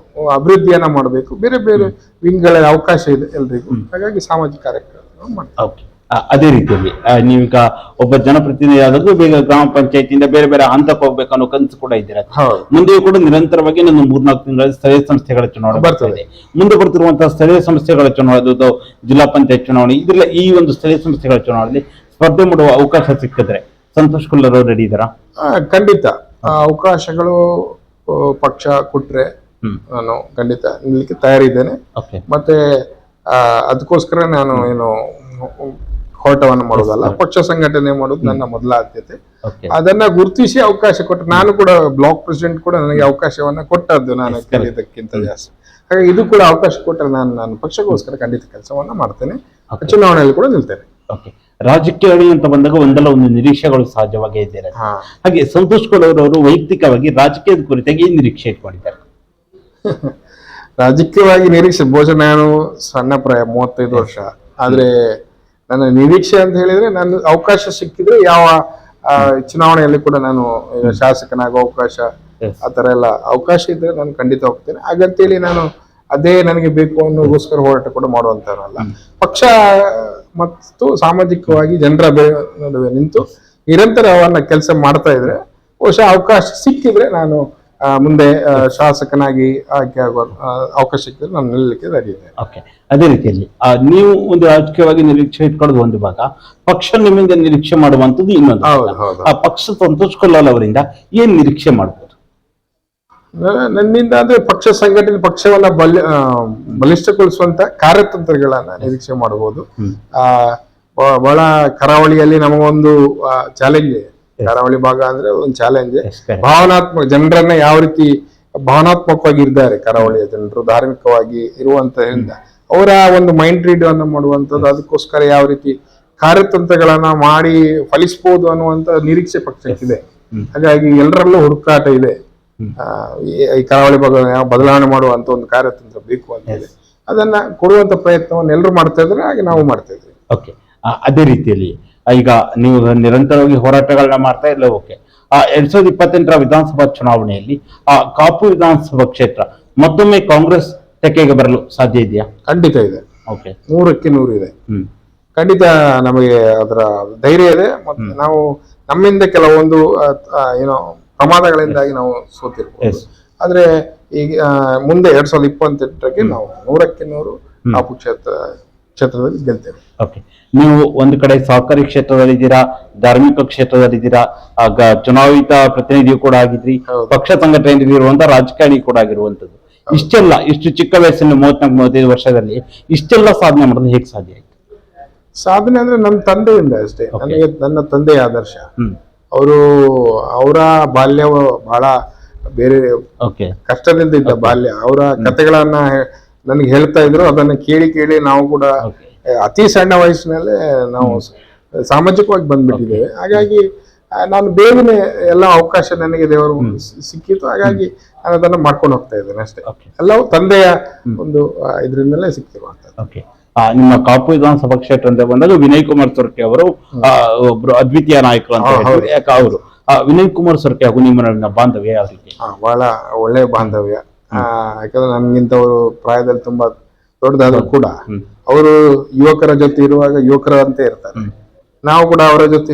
ಅಭಿವೃದ್ಧಿಯನ್ನ ಮಾಡಬೇಕು. ಬೇರೆ ಬೇರೆ ವಿಂಗ್ಗಳ ಅವಕಾಶ ಇದೆ ಎಲ್ರಿಗೂ. ಹಾಗಾಗಿ ಸಾಮಾಜಿಕ ಕಾರ್ಯಕ್ರಮ ಮಾಡ್ತೀವಿ. ಅದೇ ರೀತಿಯಲ್ಲಿ ನೀವೀಗ ಒಬ್ಬ ಜನಪ್ರತಿನಿಧಿ ಆದಾಗೂ ಬೇಗ ಗ್ರಾಮ ಪಂಚಾಯತಿಯಿಂದ ಬೇರೆ ಬೇರೆ ಹಂತಕ್ಕೆ ಹೋಗ್ಬೇಕು ಅನ್ನೋ ಕನಸು ಕೂಡ ಇದ್ದೀರಾ. ಹೌದು. ಮುಂದೆಯೂ ಕೂಡ ನಿರಂತರವಾಗಿ ನಾನು 3-4 ತಿಂಗಳಲ್ಲಿ ಸ್ಥಳೀಯ ಸಂಸ್ಥೆಗಳ ಚುನಾವಣೆ ಬರ್ತದೆ. ಮುಂದೆ ಬರ್ತಿರುವಂತಹ ಸ್ಥಳೀಯ ಸಂಸ್ಥೆಗಳ ಚುನಾವಣೆ, ಜಿಲ್ಲಾ ಪಂಚಾಯತ್ ಚುನಾವಣೆ, ಇದ್ರೆಲ್ಲ ಈ ಒಂದು ಸ್ಥಳೀಯ ಸಂಸ್ಥೆಗಳ ಚುನಾವಣೆಯಲ್ಲಿ ಸ್ಪರ್ಧೆ ಮಾಡುವ ಅವಕಾಶ ಸಿಕ್ಕಿದ್ರೆ ಸಂತೋಷ್ ಕುಲ್ಲರ್ ಅವರು ರೆಡಿ ಇದ್ದಾರಾ? ಖಂಡಿತ ಅವಕಾಶಗಳು ಪಕ್ಷ ಕೊಟ್ರೆ ನಾನು ಖಂಡಿತ ನಿಲ್ಲಕ್ಕೆ ತಯಾರಿದ್ದೇನೆ. ಮತ್ತೆ ಅದಕ್ಕೋಸ್ಕರ ನಾನು ಏನು ಹೋರಾಟವನ್ನು ಮಾಡೋದಲ್ಲ, ಪಕ್ಷ ಸಂಘಟನೆ ಮಾಡೋದು ನನ್ನ ಮೊದಲ ಆದ್ಯತೆ. ಅದನ್ನ ಗುರುತಿಸಿ ಅವಕಾಶ ಕೊಟ್ಟರೆ, ನಾನು ಕೂಡ ಬ್ಲಾಕ್ ಪ್ರೆಸಿಡೆಂಟ್ ಕೂಡ ನನಗೆ ಅವಕಾಶವನ್ನ ಕೊಟ್ಟದ್ದು ನಾನು ಕೇಳಿದ್ದಕ್ಕಿಂತ ಜಾಸ್ತಿ. ಹಾಗಾಗಿ ಇದು ಕೂಡ ಅವಕಾಶ ಕೊಟ್ಟರೆ ನಾನು ಪಕ್ಷಕ್ಕೋಸ್ಕರ ಖಂಡಿತ ಕೆಲಸವನ್ನ ಮಾಡ್ತೇನೆ, ಚುನಾವಣೆಯಲ್ಲಿ ಕೂಡ ನಿಲ್ತೇನೆ. ರಾಜಕೀಯ ಅಂತ ಬಂದಾಗ ಒಂದಲ್ಲ ಒಂದು ನಿರೀಕ್ಷೆಗಳು ಸಹಜವಾಗಿ ಇದ್ದಾರೆ. ಹಾಗೆ ಸಂತೋಷ್ ಕುಲ್ಲರ್ ಅವರು ವೈಯಕ್ತಿಕವಾಗಿ ರಾಜಕೀಯದ ಕುರಿತಾಗಿ ಏನ್ ನಿರೀಕ್ಷೆ ಇಟ್ಕೊಂಡಿದ್ದಾರೆ? ರಾಜಕೀಯವಾಗಿ ನಿರೀಕ್ಷೆ ಬಹುಶಃ ನಾನು ಸಣ್ಣ ಪ್ರಾಯ 35 ವರ್ಷ, ಆದ್ರೆ ನನ್ನ ನಿರೀಕ್ಷೆ ಅಂತ ಹೇಳಿದ್ರೆ ನಾನು ಅವಕಾಶ ಸಿಕ್ಕಿದ್ರೆ ಯಾವ ಚುನಾವಣೆಯಲ್ಲಿ ಕೂಡ ನಾನು ಶಾಸಕನಾಗೋ ಅವಕಾಶ, ಆತರ ಎಲ್ಲ ಅವಕಾಶ ಇದ್ರೆ ನಾನು ಖಂಡಿತ ಹೋಗ್ತೇನೆ. ಹಾಗಂತೇಳಿ ನಾನು ಅದೇ ನನಗೆ ಬೇಕು ಅನ್ನೋಗೋಸ್ಕರ ಹೋರಾಟ ಕೂಡ ಮಾಡುವಂತವಲ್ಲ. ಪಕ್ಷ ಮತ್ತು ಸಾಮಾಜಿಕವಾಗಿ ಜನರ ನಡುವೆ ನಿಂತು ನಿರಂತರವನ್ನ ಕೆಲಸ ಮಾಡ್ತಾ ಇದ್ರೆ ಬಹುಶಃ ಅವಕಾಶ ಸಿಕ್ಕಿದ್ರೆ ನಾನು ಮುಂದೆ ಶಾಸಕನಾಗಿ ಆಯ್ಕೆ ಆಗುವ ಅವಕಾಶ ಸಿಕ್ಕಿದ್ರೆ ನಾನು ನಿಲ್ಲಲಿಕ್ಕೆ ರೆಡಿ ಇದೆ. ಅದೇ ರೀತಿಯಲ್ಲಿ ನೀವು ಒಂದು ರಾಜಕೀಯವಾಗಿ ನಿರೀಕ್ಷೆ ಇಟ್ಕೊಳ್ಳೋದು ಒಂದು ಭಾಗ, ಪಕ್ಷ ನಿಮ್ಮಿಂದ ನಿರೀಕ್ಷೆ ಮಾಡುವಂತದ್ದು ಇನ್ನೊಂದು. ಆ ಪಕ್ಷ ಸಂತೋಷ್ ಕುಲ್ಲರ್ ಅವರಿಂದ ಏನ್ ನಿರೀಕ್ಷೆ ಮಾಡಬಹುದು? ನನ್ನಿಂದ ಅಂದ್ರೆ ಪಕ್ಷ ಸಂಘಟನೆ, ಪಕ್ಷವನ್ನ ಬಲಿಷ್ಠಗೊಳಿಸುವಂತ ಕಾರ್ಯತಂತ್ರಗಳನ್ನ ನಿರೀಕ್ಷೆ ಮಾಡಬಹುದು. ಬಹಳ ಕರಾವಳಿಯಲ್ಲಿ ನಮಗೊಂದು ಚಾಲೆಂಜ್ ಇದೆ. ಕರಾವಳಿ ಭಾಗ ಅಂದ್ರೆ ಒಂದು ಚಾಲೆಂಜ್. ಭಾವನಾತ್ಮಕ ಜನರನ್ನ ಯಾವ ರೀತಿ ಭಾವನಾತ್ಮಕವಾಗಿ ಇದ್ದಾರೆ ಕರಾವಳಿಯ ಜನರು, ಧಾರ್ಮಿಕವಾಗಿ ಇರುವಂತದ್ರಿಂದ ಅವರ ಒಂದು ಮೈಂಡ್ ರೀಡ್ ಅನ್ನು ಮಾಡುವಂಥದ್ದು, ಅದಕ್ಕೋಸ್ಕರ ಯಾವ ರೀತಿ ಕಾರ್ಯತಂತ್ರಗಳನ್ನ ಮಾಡಿ ಫಲಿಸಬಹುದು ಅನ್ನುವಂತ ನಿರೀಕ್ಷೆ ಪಕ್ಷಕ್ಕಿದೆ. ಹಾಗಾಗಿ ಎಲ್ಲರಲ್ಲೂ ಹುಡುಕಾಟ ಇದೆ. ಈ ಕರಾವಳಿ ಭಾಗ ಯಾವ ಬದಲಾವಣೆ ಮಾಡುವಂತ ಒಂದು ಕಾರ್ಯತಂತ್ರ ಬೇಕು ಅಂತ ಇದೆ. ಅದನ್ನ ಕೊಡುವಂತ ಪ್ರಯತ್ನವನ್ನು ಎಲ್ಲರೂ ಮಾಡ್ತಾ ಇದ್ರೆ, ಹಾಗೆ ನಾವು ಮಾಡ್ತಾ ಇದ್ವಿ. ಅದೇ ರೀತಿಯಲ್ಲಿ ಈಗ ನೀವು ನಿರಂತರವಾಗಿ ಹೋರಾಟಗಳನ್ನ ಮಾಡ್ತಾ ಇಲ್ಲ. 2028ರ ವಿಧಾನಸಭಾ ಚುನಾವಣೆಯಲ್ಲಿ ಕಾಪು ವಿಧಾನಸಭಾ ಕ್ಷೇತ್ರ ಮತ್ತೊಮ್ಮೆ ಕಾಂಗ್ರೆಸ್ ತೆಕ್ಕೆಗೆ ಬರಲು ಸಾಧ್ಯ ಇದೆಯಾ? ಖಂಡಿತ ಇದೆ. 100ಕ್ಕೆ 100 ಇದೆ. ಖಂಡಿತ ನಮಗೆ ಅದರ ಧೈರ್ಯ ಇದೆ. ಮತ್ತೆ ನಾವು ನಮ್ಮಿಂದ ಕೆಲವೊಂದು ಏನೋ ಪ್ರಮಾದಗಳಿಂದಾಗಿ ನಾವು ಸೋತಿರ್ಬೋದು. ಆದ್ರೆ ಈಗ ಮುಂದೆ 2028ಕ್ಕೆ ನಾವು 100ಕ್ಕೆ 100 ಕಾಪು ಕ್ಷೇತ್ರದಲ್ಲಿ ಗೆಲ್ತೇವೆ. ನೀವು ಒಂದು ಕಡೆ ಸಹಕಾರಿ ಕ್ಷೇತ್ರದಲ್ಲಿದ್ದೀರಾ, ಧಾರ್ಮಿಕ ಕ್ಷೇತ್ರದಲ್ಲಿದ್ದೀರಾ, ಆಗ ಚುನಾಯಿತ ಪ್ರತಿನಿಧಿಯು ಕೂಡ ಆಗಿದ್ರಿ, ಪಕ್ಷ ಸಂಘಟನೆಯಲ್ಲಿ ಇರುವಂತಹ ರಾಜಕಾರಣಿ ಕೂಡ ಆಗಿರುವಂತದ್ದು. ಇಷ್ಟು ಚಿಕ್ಕ ವಯಸ್ಸಿನ 34-35 ವರ್ಷದಲ್ಲಿ ಇಷ್ಟೆಲ್ಲ ಸಾಧನೆ ಮಾಡೋದು ಹೇಗೆ ಸಾಧ್ಯ ಆಯ್ತು? ಸಾಧನೆ ಅಂದ್ರೆ ನನ್ನ ತಂದೆಯಿಂದ ಅಷ್ಟೇ. ನನಗೆ ನನ್ನ ತಂದೆಯ ಆದರ್ಶ. ಅವರ ಬಾಲ್ಯ ಬಹಳ ಬೇರೆ ಕಷ್ಟದಿಂದ ಇದ್ದ ಬಾಲ್ಯ. ಅವರ ಕಥೆಗಳನ್ನ ನನಗೆ ಹೇಳ್ತಾ ಇದ್ರು. ಅದನ್ನ ಕೇಳಿ ಕೇಳಿ ನಾವು ಕೂಡ ಅತಿ ಸಣ್ಣ ವಯಸ್ಸಿನಲ್ಲೇ ನಾವು ಸಾಮಾಜಿಕವಾಗಿ ಬಂದ್ಬಿಟ್ಟಿದ್ದೇವೆ. ಹಾಗಾಗಿ ನಾನು ಬೇಗನೆ ಎಲ್ಲ ಅವಕಾಶ ನನಗೆ ದೇವರು ಸಿಕ್ಕಿತ್ತು. ಹಾಗಾಗಿ ನಾನು ಅದನ್ನ ಮಾಡ್ಕೊಂಡು ಹೋಗ್ತಾ ಇದ್ದೇನೆ ಅಷ್ಟೇ. ಎಲ್ಲವೂ ತಂದೆಯ ಒಂದು ಇದರಿಂದಲೇ ಸಿಕ್ತಿರುವಂತದ್ದು. ನಿಮ್ಮ ಕಾಪು ವಿಧಾನಸಭಾ ಕ್ಷೇತ್ರ ಅಂತ ಬಂದಾಗ ವಿನಯ್ ಕುಮಾರ್ ಸೊರಕೆ ಅವರು ಒಬ್ರು ಅದ್ವಿತೀಯ ನಾಯಕರು ಅಂತ ಹೇಳ್ತಾರೆ. ಯಾಕೆ ಅವರು ವಿನಯ್ ಕುಮಾರ್ ಸೊರಕೆ ಹಾಗೂ ನಿಮ್ಮ ಬಾಂಧವ್ಯ ಯಾವ ರೀತಿ? ಬಹಳ ಒಳ್ಳೆ ಬಾಂಧವ್ಯ. ಯಾಕಂದ್ರೆ ನನ್ಗಿಂತ ಅವರು ಪ್ರಾಯದಲ್ಲಿ ತುಂಬಾ ದೊಡ್ಡದಾದ್ರು ಕೂಡ ಅವರು ಯುವಕರ ಜೊತೆ ಇರುವಾಗ ಯುವಕರಂತೆ ಇರ್ತಾರೆ. ನಾವು ಕೂಡ ಅವರ ಜೊತೆ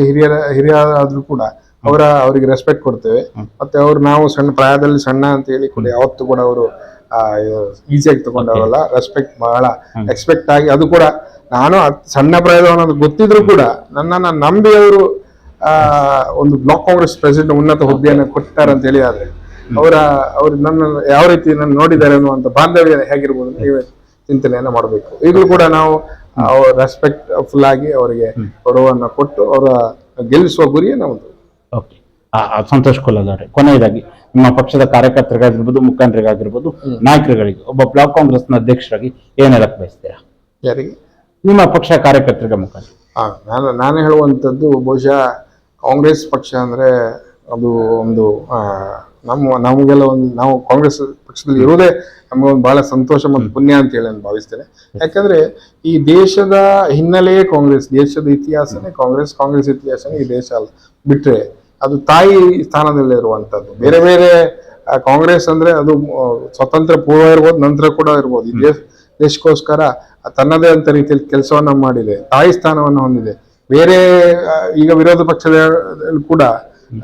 ಹಿರಿಯರಾದ್ರೂ ಕೂಡ ಅವರಿಗೆ ರೆಸ್ಪೆಕ್ಟ್ ಕೊಡ್ತೇವೆ. ಮತ್ತೆ ನಾವು ಸಣ್ಣ ಪ್ರಾಯದಲ್ಲಿ ಸಣ್ಣ ಅಂತ ಹೇಳಿ ಕೂಡ ಯಾವತ್ತು ಕೂಡ ಅವರು ಈಸಿಯಾಗಿ ತಗೊಂಡವರಲ್ಲ. ರೆಸ್ಪೆಕ್ಟ್ ಬಹಳ ಎಕ್ಸ್ಪೆಕ್ಟ್ ಆಗಿ, ಅದು ಕೂಡ ನಾನು ಸಣ್ಣ ಪ್ರಾಯದ ಅನ್ನೋದು ಗೊತ್ತಿದ್ರು ಕೂಡ ನನ್ನನ್ನ ನಂಬಿ ಅವರು ಒಂದು ಬ್ಲಾಕ್ ಕಾಂಗ್ರೆಸ್ ಪ್ರೆಸಿಡೆಂಟ್ ಉನ್ನತ ಹುದ್ದೆಯನ್ನು ಕೊಟ್ಟಾರ ಅಂತ ಹೇಳಿ. ಆದ್ರೆ ಅವ್ರು ನನ್ನ ಯಾವ ರೀತಿ ನನ್ನ ನೋಡಿದ್ದಾರೆ ಅನ್ನುವಂತ ಬಾಂಧವ್ಯ ಹೇಗಿರ್ಬೋದು ನೀವೇ ಚಿಂತನೆಯನ್ನ ಮಾಡಬೇಕು. ಈಗಲೂ ಕೂಡ ನಾವು ರೆಸ್ಪೆಕ್ಟ್ ಫುಲ್ ಆಗಿ ಅವರಿಗೆ ಗೌರವವನ್ನು ಕೊಟ್ಟು ಅವರ ಗೆಲ್ಲಿಸುವ ಗುರಿಯೇ ನಮ್ಮದು. ಸಂತೋಷ್ ಕುಲ್ಲರ್ ಅವರೇ, ಕೊನೆಯದಾಗಿ ನಿಮ್ಮ ಪಕ್ಷದ ಕಾರ್ಯಕರ್ತರಿಗಾಗಿರ್ಬೋದು, ಮುಖಂಡರಿಗಾಗಿರ್ಬೋದು, ನಾಯಕರುಗಳಿಗೆ ಒಬ್ಬ ಬ್ಲಾಕ್ ಕಾಂಗ್ರೆಸ್ ನ ಅಧ್ಯಕ್ಷರಾಗಿ ಏನ್ ಹೇಳಕ್ ಬಯಸ್ತೀರಾ? ಯಾರಿಗೆ? ನಿಮ್ಮ ಪಕ್ಷ ಕಾರ್ಯಕರ್ತರಿಗೆ, ಮುಖಂಡ. ನಾನು ಹೇಳುವಂತದ್ದು ಬಹುಶಃ ಕಾಂಗ್ರೆಸ್ ಪಕ್ಷ ಅಂದ್ರೆ ಅದು ಒಂದು ನಮಗೆಲ್ಲ ಒಂದು, ನಾವು ಕಾಂಗ್ರೆಸ್ ಪಕ್ಷದಲ್ಲಿ ಇರೋದೇ ನಮಗೊಂದು ಬಹಳ ಸಂತೋಷ ಮತ್ತು ಪುಣ್ಯ ಅಂತ ಹೇಳಿ ನಾನು ಭಾವಿಸ್ತೇನೆ. ಯಾಕಂದ್ರೆ ಈ ದೇಶದ ಹಿನ್ನೆಲೆಯೇ ಕಾಂಗ್ರೆಸ್, ದೇಶದ ಇತಿಹಾಸನೇ ಕಾಂಗ್ರೆಸ್ ಇತಿಹಾಸನೇ ಈ ದೇಶ ಅಲ್ಲ. ಬಿಟ್ರೆ ಅದು ತಾಯಿ ಸ್ಥಾನದಲ್ಲೇ ಇರುವಂತದ್ದು. ಬೇರೆ ಬೇರೆ ಕಾಂಗ್ರೆಸ್ ಅಂದ್ರೆ ಅದು ಸ್ವತಂತ್ರ ಪೂರ್ವ ಇರ್ಬೋದು, ನಂತರ ಕೂಡ ಇರ್ಬೋದು. ಈ ದೇಶಕ್ಕೋಸ್ಕರ ತನ್ನದೇ ಅಂತ ರೀತಿಯಲ್ಲಿ ಕೆಲಸವನ್ನ ಮಾಡಿದೆ, ತಾಯಿ ಸ್ಥಾನವನ್ನು ಹೊಂದಿದೆ. ಬೇರೆ ಈಗ ವಿರೋಧ ಪಕ್ಷದ ಕೂಡ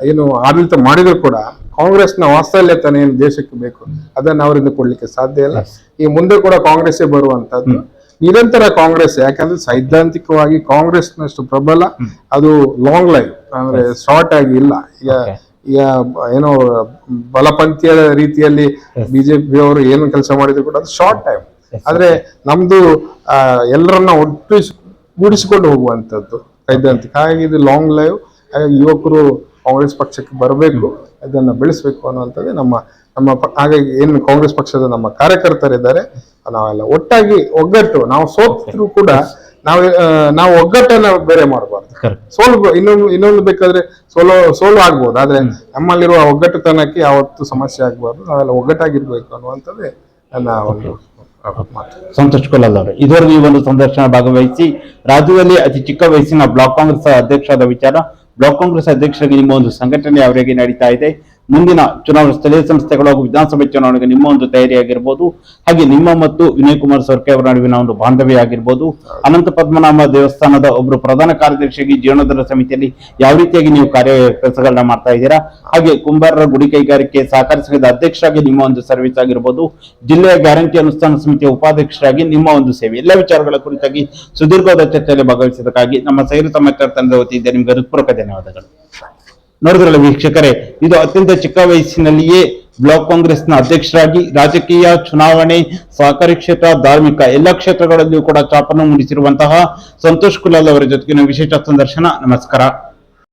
ಏನು ಆಡಳಿತ ಮಾಡಿದ್ರು ಕೂಡ ಕಾಂಗ್ರೆಸ್ನ ವಾತ್ಸಲ್ಯತನ ಏನು ದೇಶಕ್ಕೆ ಬೇಕು ಅದನ್ನ ಅವರಿಂದ ಕೊಡ್ಲಿಕ್ಕೆ ಸಾಧ್ಯ ಇಲ್ಲ. ಈ ಮುಂದೆ ಕೂಡ ಕಾಂಗ್ರೆಸ್ಸೇ ಬರುವಂತದ್ದು, ನಿರಂತರ ಕಾಂಗ್ರೆಸ್. ಯಾಕಂದ್ರೆ ಸೈದ್ಧಾಂತಿಕವಾಗಿ ಕಾಂಗ್ರೆಸ್ನಷ್ಟು ಪ್ರಬಲ ಅದು ಲಾಂಗ್ ಲೈಫ್ ಅಂದ್ರೆ ಶಾರ್ಟ್ ಆಗಿ ಇಲ್ಲ. ಈಗ ಏನೋ ಬಲಪಂಥೀಯ ರೀತಿಯಲ್ಲಿ ಬಿಜೆಪಿ ಅವರು ಏನು ಕೆಲಸ ಮಾಡಿದ್ರು ಕೂಡ ಅದು ಶಾರ್ಟ್ ಟೈಮ್. ಆದ್ರೆ ನಮ್ದು ಎಲ್ಲರನ್ನ ಗೂಡಿಸಿಕೊಂಡು ಹೋಗುವಂತದ್ದು ಸೈದ್ಧಾಂತಿಕ. ಹಾಗಾಗಿ ಇದು ಲಾಂಗ್ ಲೈವ್. ಹಾಗಾಗಿ ಯುವಕರು ಕಾಂಗ್ರೆಸ್ ಪಕ್ಷಕ್ಕೆ ಬರಬೇಕು, ಇದನ್ನ ಬೆಳೆಸಬೇಕು ಅನ್ನುವಂಥದ್ದೇ ಹಾಗಾಗಿ ಏನು ಕಾಂಗ್ರೆಸ್ ಪಕ್ಷದ ನಮ್ಮ ಕಾರ್ಯಕರ್ತರಿದ್ದಾರೆ, ನಾವೆಲ್ಲ ಒಟ್ಟಾಗಿ ಒಗ್ಗಟ್ಟು. ನಾವು ಸೋತರು ಕೂಡ ನಾವು ಒಗ್ಗಟ್ಟನ್ನ ಬೇರೆ ಮಾಡಬಾರ್ದು. ಇನ್ನೊಂದು ಬೇಕಾದ್ರೆ ಸೋಲು ಆಗ್ಬೋದು, ಆದ್ರೆ ನಮ್ಮಲ್ಲಿರುವ ಒಗ್ಗಟ್ಟುತನಕ್ಕೆ ಯಾವತ್ತು ಸಮಸ್ಯೆ ಆಗ್ಬಾರ್ದು. ನಾವೆಲ್ಲ ಒಗ್ಗಟ್ಟಾಗಿರ್ಬೇಕು ಅನ್ನುವಂಥದ್ದೇ ನನ್ನ ಒಂದು ಮಾತು. ಸಂತೋಷ್ ಕೊಲ್ಲಲ್ ಅವರು ಇದುವರೆಗೂ ಈ ಒಂದು ಸಂದರ್ಶನ ಭಾಗವಹಿಸಿ ರಾಜ್ಯದಲ್ಲಿ ಅತಿ ಚಿಕ್ಕ ವಯಸ್ಸಿನ ಬ್ಲಾಕ್ ಕಾಂಗ್ರೆಸ್ ಅಧ್ಯಕ್ಷರಾದ ವಿಚಾರ, ಬ್ಲಾಕ್ ಕಾಂಗ್ರೆಸ್ ಅಧ್ಯಕ್ಷರಿಗೆ ನಿಮ್ಮ ಒಂದು ಸಂಘಟನೆ ಅವರಿಗೆ ನಡೀತಾ ಇದೆ, ಮುಂದಿನ ಚುನಾವಣೆ ಸ್ಥಳೀಯ ಸಂಸ್ಥೆಗಳು ಹಾಗೂ ವಿಧಾನಸಭೆ ಚುನಾವಣೆಗೆ ನಿಮ್ಮ ಒಂದು ತಯಾರಿಯಾಗಿರ್ಬೋದು, ಹಾಗೆ ನಿಮ್ಮ ಮತ್ತು ವಿನಯ್ ಕುಮಾರ್ ಸೊರ್ಕೆ ಅವರ ನಡುವಿನ ಒಂದು ಬಾಂಧವ್ಯ ಆಗಿರ್ಬೋದು, ಅನಂತ ಪದ್ಮನಾಭ ದೇವಸ್ಥಾನದ ಒಬ್ಬರು ಪ್ರಧಾನ ಕಾರ್ಯದರ್ಶಿಯಾಗಿ ಜೀರ್ಣೋದ್ಧಾರ ಸಮಿತಿಯಲ್ಲಿ ಯಾವ ರೀತಿಯಾಗಿ ನೀವು ಕೆಲಸಗಳನ್ನ ಮಾಡ್ತಾ ಇದ್ದೀರಾ, ಹಾಗೆ ಕುಂಬಾರರ ಗುಡಿ ಕೈಗಾರಿಕೆ ಸಹಕಾರ ಸಂಘದ ಅಧ್ಯಕ್ಷರಾಗಿ ನಿಮ್ಮ ಒಂದು ಸರ್ವಿಸ್ ಆಗಿರ್ಬೋದು, ಜಿಲ್ಲೆಯ ಗ್ಯಾರಂಟಿ ಅನುಷ್ಠಾನ ಸಮಿತಿಯ ಉಪಾಧ್ಯಕ್ಷರಾಗಿ ನಿಮ್ಮ ಒಂದು ಸೇವೆ, ಎಲ್ಲ ವಿಚಾರಗಳ ಕುರಿತಾಗಿ ಸುದೀರ್ಘವಾದ ಚರ್ಚೆಯಲ್ಲಿ ಭಾಗವಹಿಸಿದ್ದಕ್ಕಾಗಿ ನಮ್ಮ ಸೈರು ಸಮಾಚಾರ ತಂಡದ ವತಿಯಿಂದ ನಿಮಗೆ ಹೃತ್ಪೂರ್ವಕ ಧನ್ಯವಾದಗಳು. ನೋಡಿದ್ರಲ್ಲ ವೀಕ್ಷಕರೇ, ಇದು ಅತ್ಯಂತ ಚಿಕ್ಕ ವಯಸ್ಸಿನಲ್ಲಿಯೇ ಬ್ಲಾಕ್ ಕಾಂಗ್ರೆಸ್ನ ಅಧ್ಯಕ್ಷರಾಗಿ ರಾಜಕೀಯ, ಚುನಾವಣೆ, ಸಹಕಾರಿ ಕ್ಷೇತ್ರ, ಧಾರ್ಮಿಕ ಎಲ್ಲ ಕ್ಷೇತ್ರಗಳಲ್ಲಿಯೂ ಕೂಡ ಛಾಪನ್ನು ಮೂಡಿಸಿರುವಂತಹ ಸಂತೋಷ್ ಕುಲಾಲ್ ಅವರ ಜೊತೆಗಿನ ವಿಶೇಷ ಸಂದರ್ಶನ. ನಮಸ್ಕಾರ.